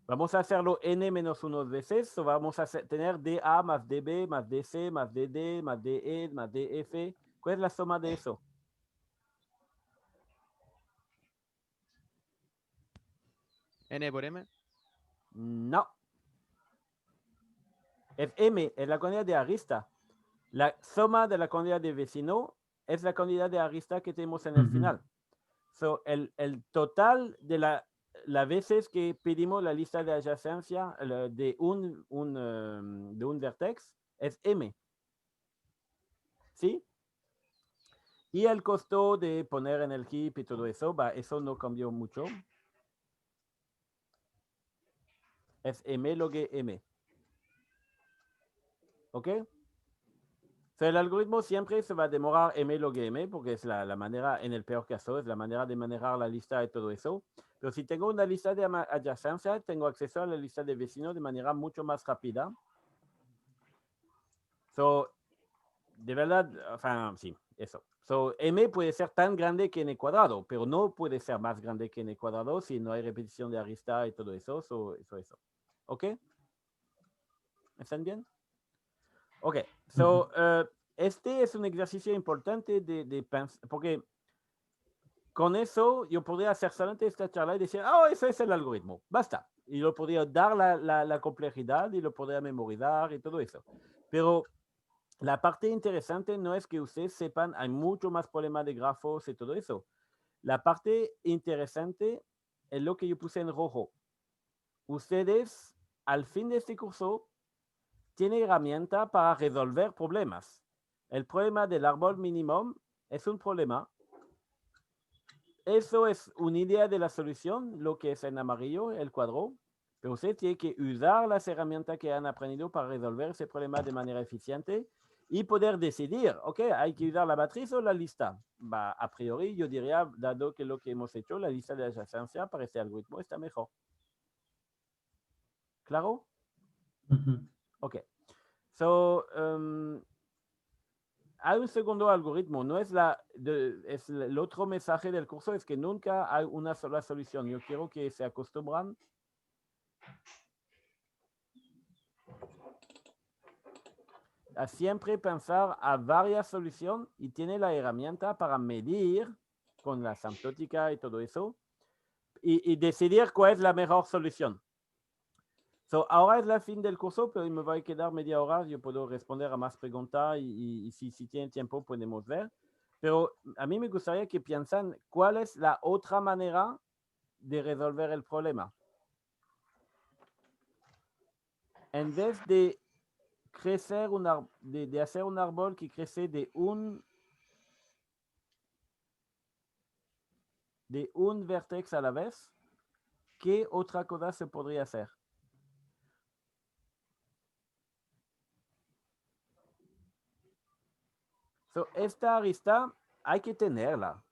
Vamos a hacerlo N-1 veces, o vamos a tener DA más DB más DC más DD más DE más DF. ¿Cuál es la suma de eso? N por M. No. Es M, es la cantidad de arista. La suma de la cantidad de vecino es la cantidad de arista que tenemos en el final. So, el total de las veces que pedimos la lista de adyacencia de un vertex es M. ¿Sí? Y el costo de poner en el heap y todo eso, eso no cambió mucho. Es M log M. ¿Ok? So, el algoritmo siempre se va a demorar M log M, porque es la manera, en el peor caso, es la manera de manejar la lista y todo eso. Pero si tengo una lista de adyacencia, tengo acceso a la lista de vecinos de manera mucho más rápida. So, de verdad, sí, eso. So, M puede ser tan grande que n cuadrado, pero no puede ser más grande que n cuadrado si no hay repetición de arista y todo eso. Eso. ¿Ok? ¿Están bien? Ok. So, este es un ejercicio importante de pensar, porque con eso yo podría hacer solamente esta charla y decir, eso es el algoritmo, basta. Y lo podría dar la complejidad y lo podría memorizar y todo eso. Pero la parte interesante no es que ustedes sepan, hay mucho más problemas de grafos y todo eso. La parte interesante es lo que yo puse en rojo. Ustedes, al fin de este curso, tienen herramienta para resolver problemas. El problema del árbol mínimo es un problema. Eso es una idea de la solución, lo que es en amarillo, el cuadro. Pero usted tiene que usar las herramientas que han aprendido para resolver ese problema de manera eficiente y poder decidir, ok, hay que usar la matriz o la lista. A priori, yo diría, dado que lo que hemos hecho, la lista de adyacencia para este algoritmo está mejor. ¿Claro? Ok. So, hay un segundo algoritmo, no es es el otro mensaje del curso, es que nunca hay una sola solución. Yo quiero que se acostumbran a siempre pensar a varias soluciones y tiene la herramienta para medir con la asymptótica y todo eso y decidir cuál es la mejor solución. So, ahora es la fin del curso, pero me va a quedar media hora. Yo puedo responder a más preguntas y si tienen tiempo podemos ver. Pero a mí me gustaría que piensen cuál es la otra manera de resolver el problema. En vez de crecer de hacer un árbol que crece de un vértex a la vez, ¿qué otra cosa se podría hacer? So, esta arista hay que tenerla.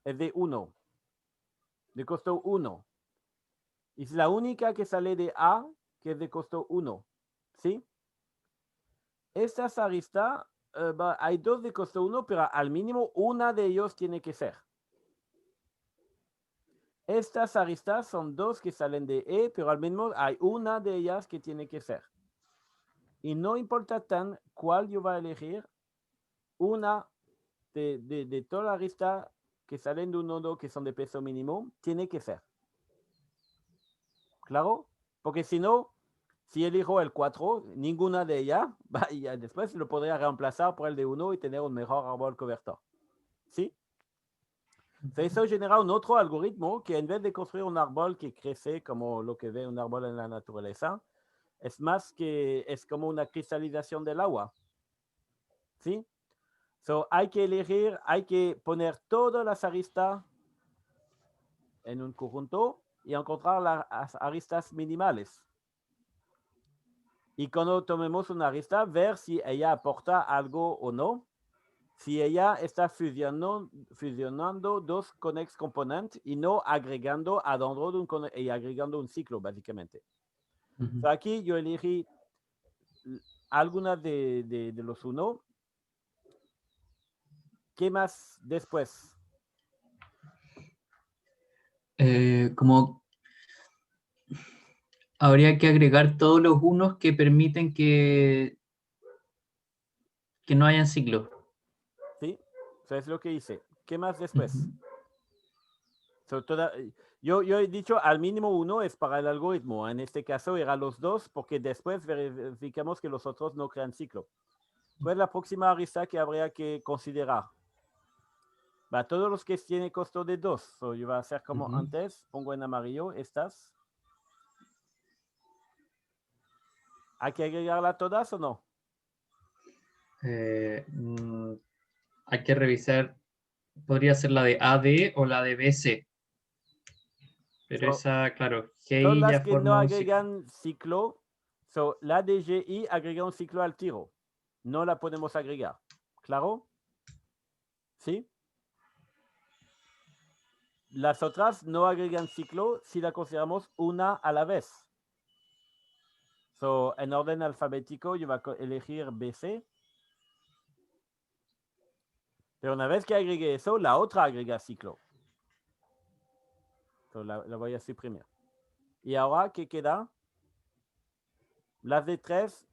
Es de 1. De costo 1. Es la única que sale de A, que es de costo 1. ¿Sí? Estas aristas, hay 2 de costo 1, pero al mínimo una de ellos tiene que ser. Estas aristas son 2 que salen de E, pero al mínimo hay una de ellas que tiene que ser. Y no importa tan cuál yo voy a elegir, una de todas las aristas que salen de un nodo que son de peso mínimo, tiene que ser. ¿Claro? Porque si no, si elijo el 4, ninguna de ellas, y después lo podría reemplazar por el de 1 y tener un mejor árbol cobertor. ¿Sí? Eso genera un otro algoritmo que en vez de construir un árbol que crece como lo que ve un árbol en la naturaleza, es como una cristalización del agua. ¿Sí? So, hay que elegir, hay que poner todas las aristas en un conjunto y encontrar las aristas minimales. Y cuando tomemos una arista, ver si ella aporta algo o no. Si ella está fusionando dos connex componentes y no agregando adentro y agregando un ciclo, básicamente. So, aquí yo elegí algunas de los uno. ¿Qué más después? Como habría que agregar todos los unos que permiten que no hayan ciclos. Sí, eso es lo que hice. ¿Qué más después? So, Yo he dicho al mínimo 1 es para el algoritmo. En este caso era los 2 porque después verificamos que los otros no crean ciclo. ¿Cuál es la próxima arista que habría que considerar? Va, todos los que tienen costo de 2. So, yo voy a hacer como antes. Pongo en amarillo estas. ¿Hay que agregarlas todas o no? Hay que revisar, podría ser la de AD o la de BC. Pero esa, claro, Son GI las ya que no forma un ciclo. agregan ciclo. So, la DGI agrega un ciclo al tiro. No la podemos agregar. ¿Claro? ¿Sí? Las otras no agregan ciclo si la consideramos una a la vez. So, en orden alfabético, yo voy a elegir BC. Pero una vez que agregue eso, la otra agrega ciclo. So, la voy a suprimir. Y ahora, ¿qué queda? Las de 3.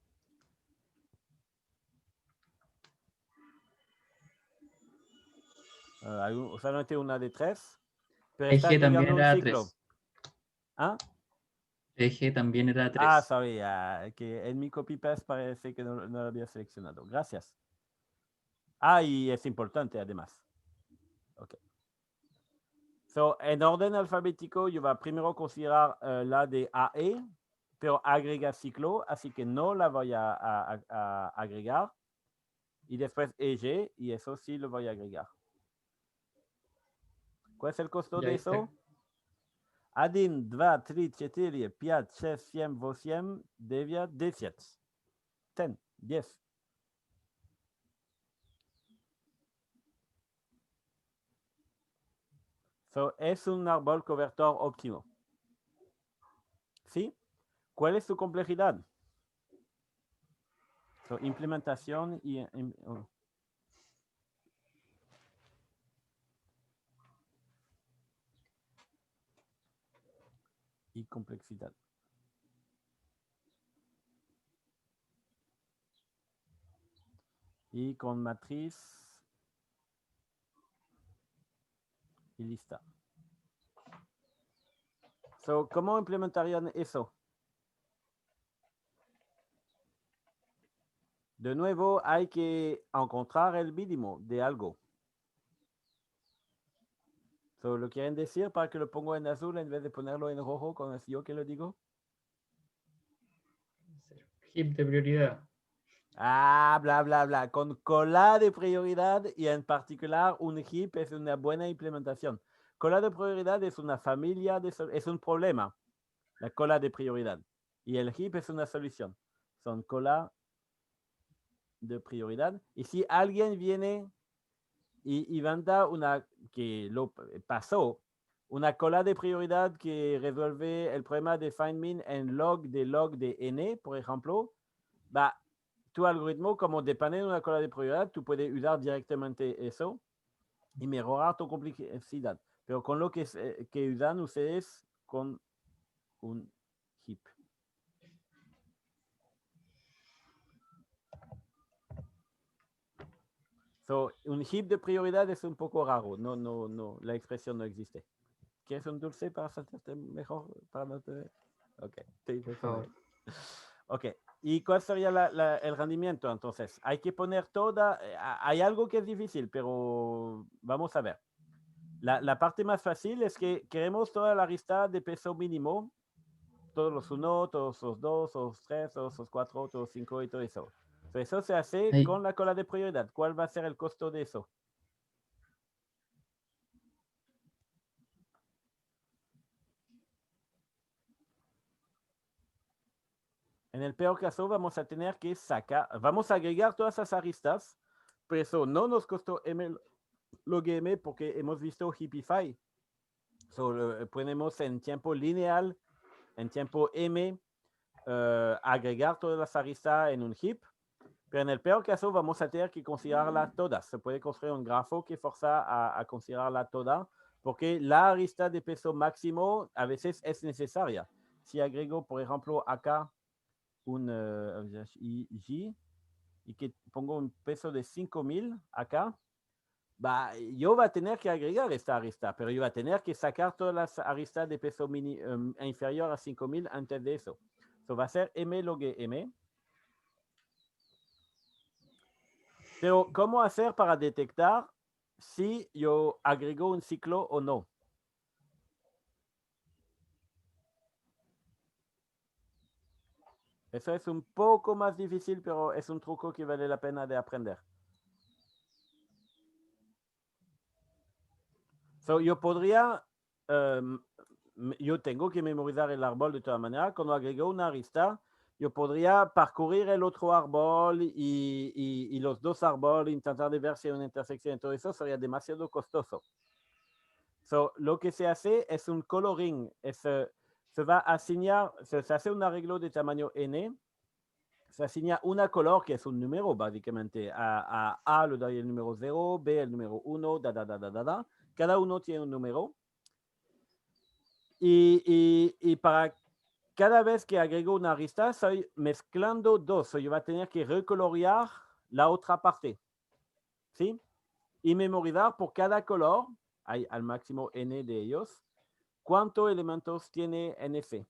Hay solamente una de 3. Pero está EG también agregando un era ciclo. 3. ¿Ah? EG también era 3. Ah, sabía que en mi copy-paste parece que no lo había seleccionado. Gracias. Ah, y es importante además. Ok. So, en orden alfabético, yo voy a primero considerar la de AE, pero agrega ciclo, así que no la voy a agregar. Y después EG, y eso sí lo voy a agregar. ¿Cuál es el costo de eso? 1, 2, 3, 4, 5, 6, 7, 8, 9, 10. 10. So, es un árbol cobertor óptimo. ¿Sí? ¿Cuál es su complejidad? So, implementación y complejidad. Y con matriz y lista. So, ¿cómo implementarían eso? De nuevo, hay que encontrar el mínimo de algo. So, ¿lo quieren decir para que lo ponga en azul en vez de ponerlo en rojo con es yo que lo digo? Heap de prioridad. Ah, bla, bla, bla. Con cola de prioridad y en particular un heap es una buena implementación. Cola de prioridad es una familia, es un problema. La cola de prioridad. Y el heap es una solución. Son cola de prioridad. Y si alguien viene y manda una que lo pasó, una cola de prioridad que resuelve el problema de FindMin en log de n, por ejemplo, va, tu algoritmo, como depende de una cola de prioridad, tú puedes usar directamente eso y mejorar tu complejidad. Pero con lo que usan ustedes con un heap. So, un heap de prioridad es un poco raro. No, la expresión no existe. ¿Quieres un dulce para sentirte mejor? Para no te... Ok, Por favor. Ok, ¿y cuál sería el rendimiento entonces? Hay que poner toda... hay algo que es difícil, pero vamos a ver. La parte más fácil es que queremos toda la lista de peso mínimo. Todos los 1, todos los 2, todos los 3, todos los 4, todos los 5 y todo eso. Eso se hace Ahí. con la cola de prioridad. ¿Cuál va a ser el costo de eso? En el peor caso vamos a tener que vamos a agregar todas esas aristas, pero eso no nos costó log m porque hemos visto Heapify. So, ponemos en tiempo lineal, en tiempo m, agregar todas las aristas en un heap, pero en el peor caso vamos a tener que considerarlas todas. Se puede construir un grafo que forza a considerarla toda, porque la arista de peso máximo a veces es necesaria. Si agrego, por ejemplo, acá un G y que pongo un peso de 5000 acá, yo va a tener que agregar esta arista, pero yo va a tener que sacar todas las aristas de peso inferior a 5000 antes de eso. Eso va a ser m log m. Pero, ¿cómo hacer para detectar si yo agrego un ciclo o no? Eso es un poco más difícil, pero es un truco que vale la pena de aprender. Yo podría, yo tengo que memorizar el árbol de todas maneras. Cuando agrego una arista, yo podría parcourir el otro árbol y los dos árboles, intentar de ver si hay una intersección. Todo eso sería demasiado costoso. Lo que se hace es un coloring. Se va a asignar, se hace un arreglo de tamaño n. Se asigna una color que es un número, básicamente. A le doy el número 0, B el número 1, da. Cada uno tiene un número. Y para cada vez que agrego una arista, estoy mezclando dos. Yo voy a tener que recolorear la otra parte. ¿Sí? Y memorizar por cada color, hay al máximo n de ellos, cuántos elementos tiene NF.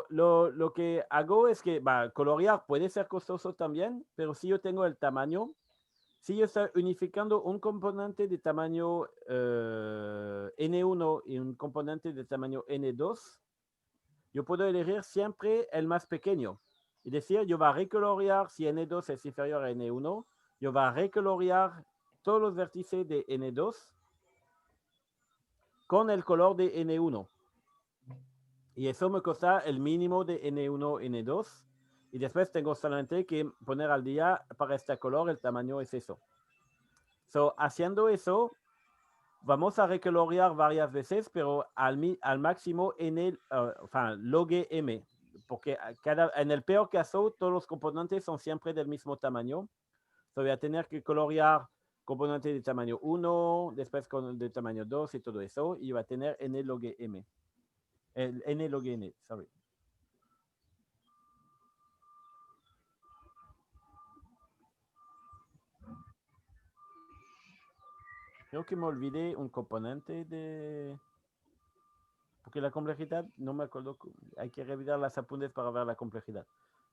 Lo que hago es que colorear puede ser costoso también, pero si yo tengo el tamaño, si yo estoy unificando un componente de tamaño N1 y un componente de tamaño N2, yo puedo elegir siempre el más pequeño. Es decir, yo voy a recolorear si N2 es inferior a N1, yo voy a recolorear todos los vértices de N2 con el color de N1. Y eso me cuesta el mínimo de N1, N2. Y después tengo solamente que poner al día para este color, el tamaño es eso. Haciendo eso, vamos a recolorear varias veces, pero al máximo log m. Porque en el peor caso, todos los componentes son siempre del mismo tamaño. Voy a tener que colorear componentes de tamaño 1, después de tamaño 2 y todo eso. Y va a tener n log m. N log n, sorry. Creo que me olvidé un componente de... Porque la complejidad, no me acuerdo, hay que revisar las apuntes para ver la complejidad.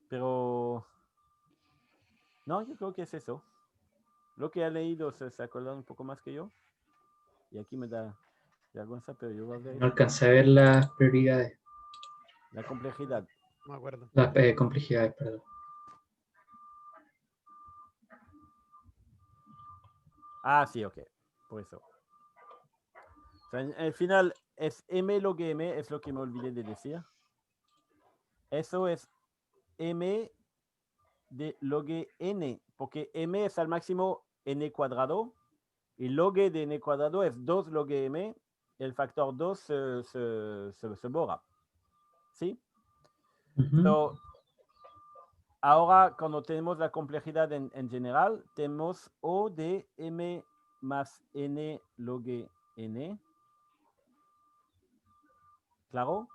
Pero... No, yo creo que es eso. Lo que he leído se acuerdan un poco más que yo. Y aquí me da vergüenza, pero yo voy a ver. No alcancé a ver las prioridades. La complejidad. No me acuerdo. Las complejidades, perdón. Ah, sí, ok. Por eso. Al final es m log m, es lo que me olvidé de decir. Eso es m de log n, porque m es al máximo n cuadrado y log de n cuadrado es 2 log m, el factor 2 se borra. ¿Sí? Ahora, cuando tenemos la complejidad en general, tenemos O de m más n log n. ¿Claro?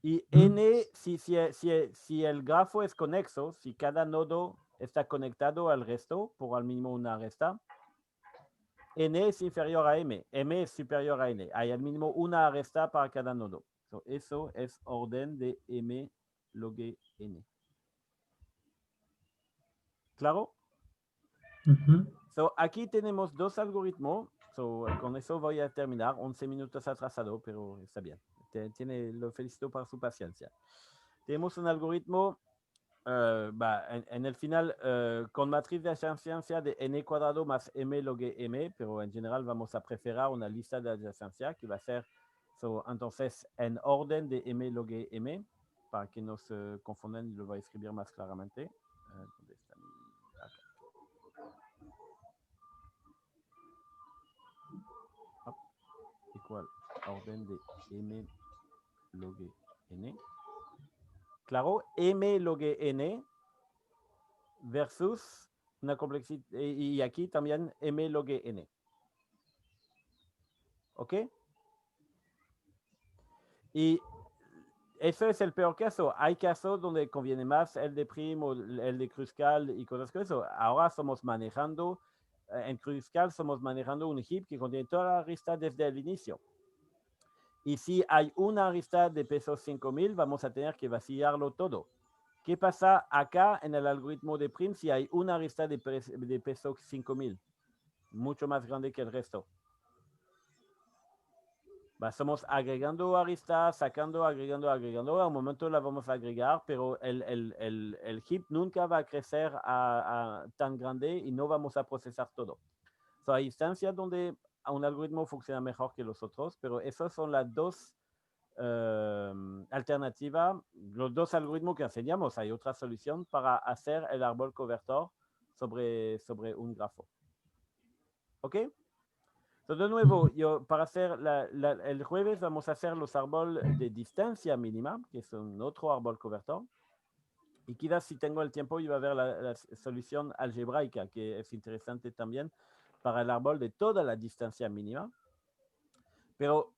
Y n, si el grafo es conexo, si cada nodo está conectado al resto, por al mínimo una resta, n es inferior a m, m es superior a n. Hay al mínimo una resta para cada nodo. Eso es orden de m log n. ¿Claro? Aquí tenemos dos algoritmos. Con eso voy a terminar. 11 minutos atrasado, pero está bien. Lo felicito por su paciencia. Tenemos un algoritmo en el final con matriz de adyacencia de n cuadrado más m log m, pero en general vamos a preferir una lista de adyacencia que va a ser entonces en orden de m log m, para que no se confundan, lo voy a escribir más claramente. ¿Dónde está mi... Igual orden de m log n. Claro, m log n versus una complejidad, y aquí también m log n. ¿Ok? Y eso es el peor caso. Hay casos donde conviene más el de Prim o el de Kruskal y cosas como eso. Ahora estamos manejando en Cruzcal estamos manejando un heap que contiene toda la arista desde el inicio. Y si hay una arista de peso 5000, vamos a tener que vaciarlo todo. ¿Qué pasa acá en el algoritmo de Prim si hay una arista de peso 5000? Mucho más grande que el resto. Estamos agregando aristas, sacando, agregando. A un momento la vamos a agregar, pero el heap nunca va a crecer tan grande y no vamos a procesar todo. Hay instancias donde un algoritmo funciona mejor que los otros, pero esas son las dos alternativas, los dos algoritmos que enseñamos. Hay otra solución para hacer el árbol convertor sobre un grafo. ¿Ok? Entonces, de nuevo, para hacer el jueves vamos a hacer los árboles de distancia mínima, que son otro árbol convertor. Y quizás si tengo el tiempo, yo voy a ver la solución algebraica, que es interesante también para el árbol de toda la distancia mínima. Pero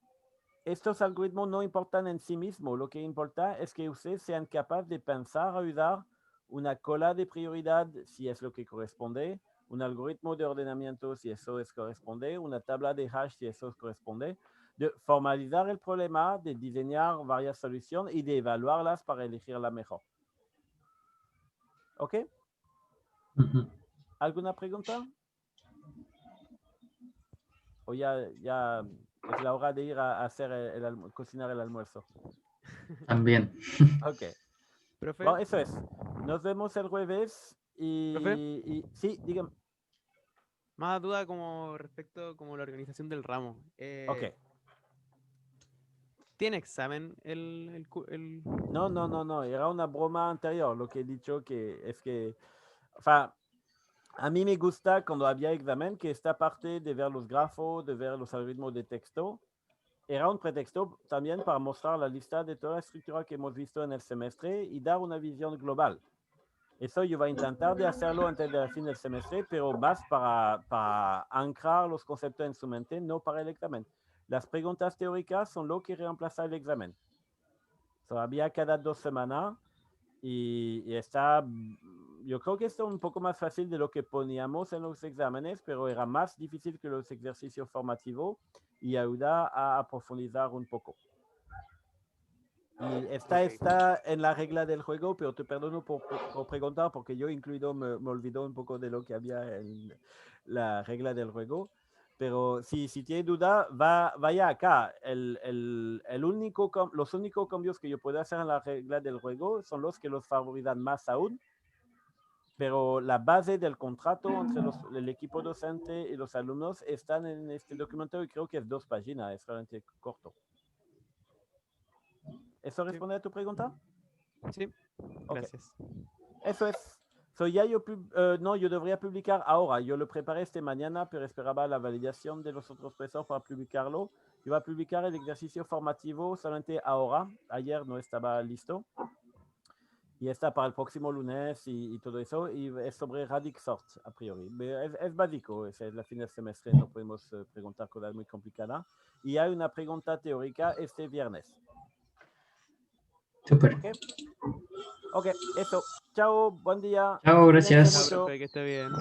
estos algoritmos no importan en sí mismos. Lo que importa es que ustedes sean capaces de pensar, ayudar una cola de prioridad, si es lo que corresponde, un algoritmo de ordenamiento, si eso es corresponde, una tabla de hash, si eso corresponde, de formalizar el problema, de diseñar varias soluciones y de evaluarlas para elegir la mejor. ¿Ok? ¿Alguna pregunta? O ya es la hora de ir a hacer cocinar el almuerzo. También. Ok. Profe, Bueno, eso es. Nos vemos el jueves ¿Profe? y sí, dígame. más duda como respecto como la organización del ramo. Ok. ¿Tiene examen No. Era una broma anterior. Lo que he dicho es que, o sea, a mí me gusta cuando había examen que esta parte de ver los grafos, de ver los algoritmos de texto, era un pretexto también para mostrar la lista de toda la estructura que hemos visto en el semestre y dar una visión global. Eso yo voy a intentar de hacerlo antes del fin del semestre, pero más para anclar los conceptos en su mente, no para el examen. Las preguntas teóricas son lo que reemplaza el examen. Todavía cada 2 semanas y está, yo creo que está un poco más fácil de lo que poníamos en los exámenes, pero era más difícil que los ejercicios formativos y ayuda a profundizar un poco. Y está en la regla del juego, pero te perdono por preguntar porque yo incluido me olvidó un poco de lo que había en la regla del juego. Pero si tiene duda, vaya acá. Los únicos cambios que yo puedo hacer en la regla del juego son los que los favorizan más aún. Pero la base del contrato entre el equipo docente y los alumnos están en este documento y creo que es 2 páginas, es realmente corto. ¿Eso responde a tu pregunta? Sí, gracias. Okay. Eso es. Yo debería publicar ahora. Yo lo preparé esta mañana, pero esperaba la validación de los otros profesores para publicarlo. Yo voy a publicar el ejercicio formativo solamente ahora. Ayer no estaba listo. Y está para el próximo lunes y todo eso. Y es sobre Radix Sort, a priori. Es básico, es la fin del semestre, no podemos preguntar cosas muy complicadas. Y hay una pregunta teórica este viernes. Súper. Ok, eso. Chao, buen día. Chao, gracias. Chao, profe, que esté bien.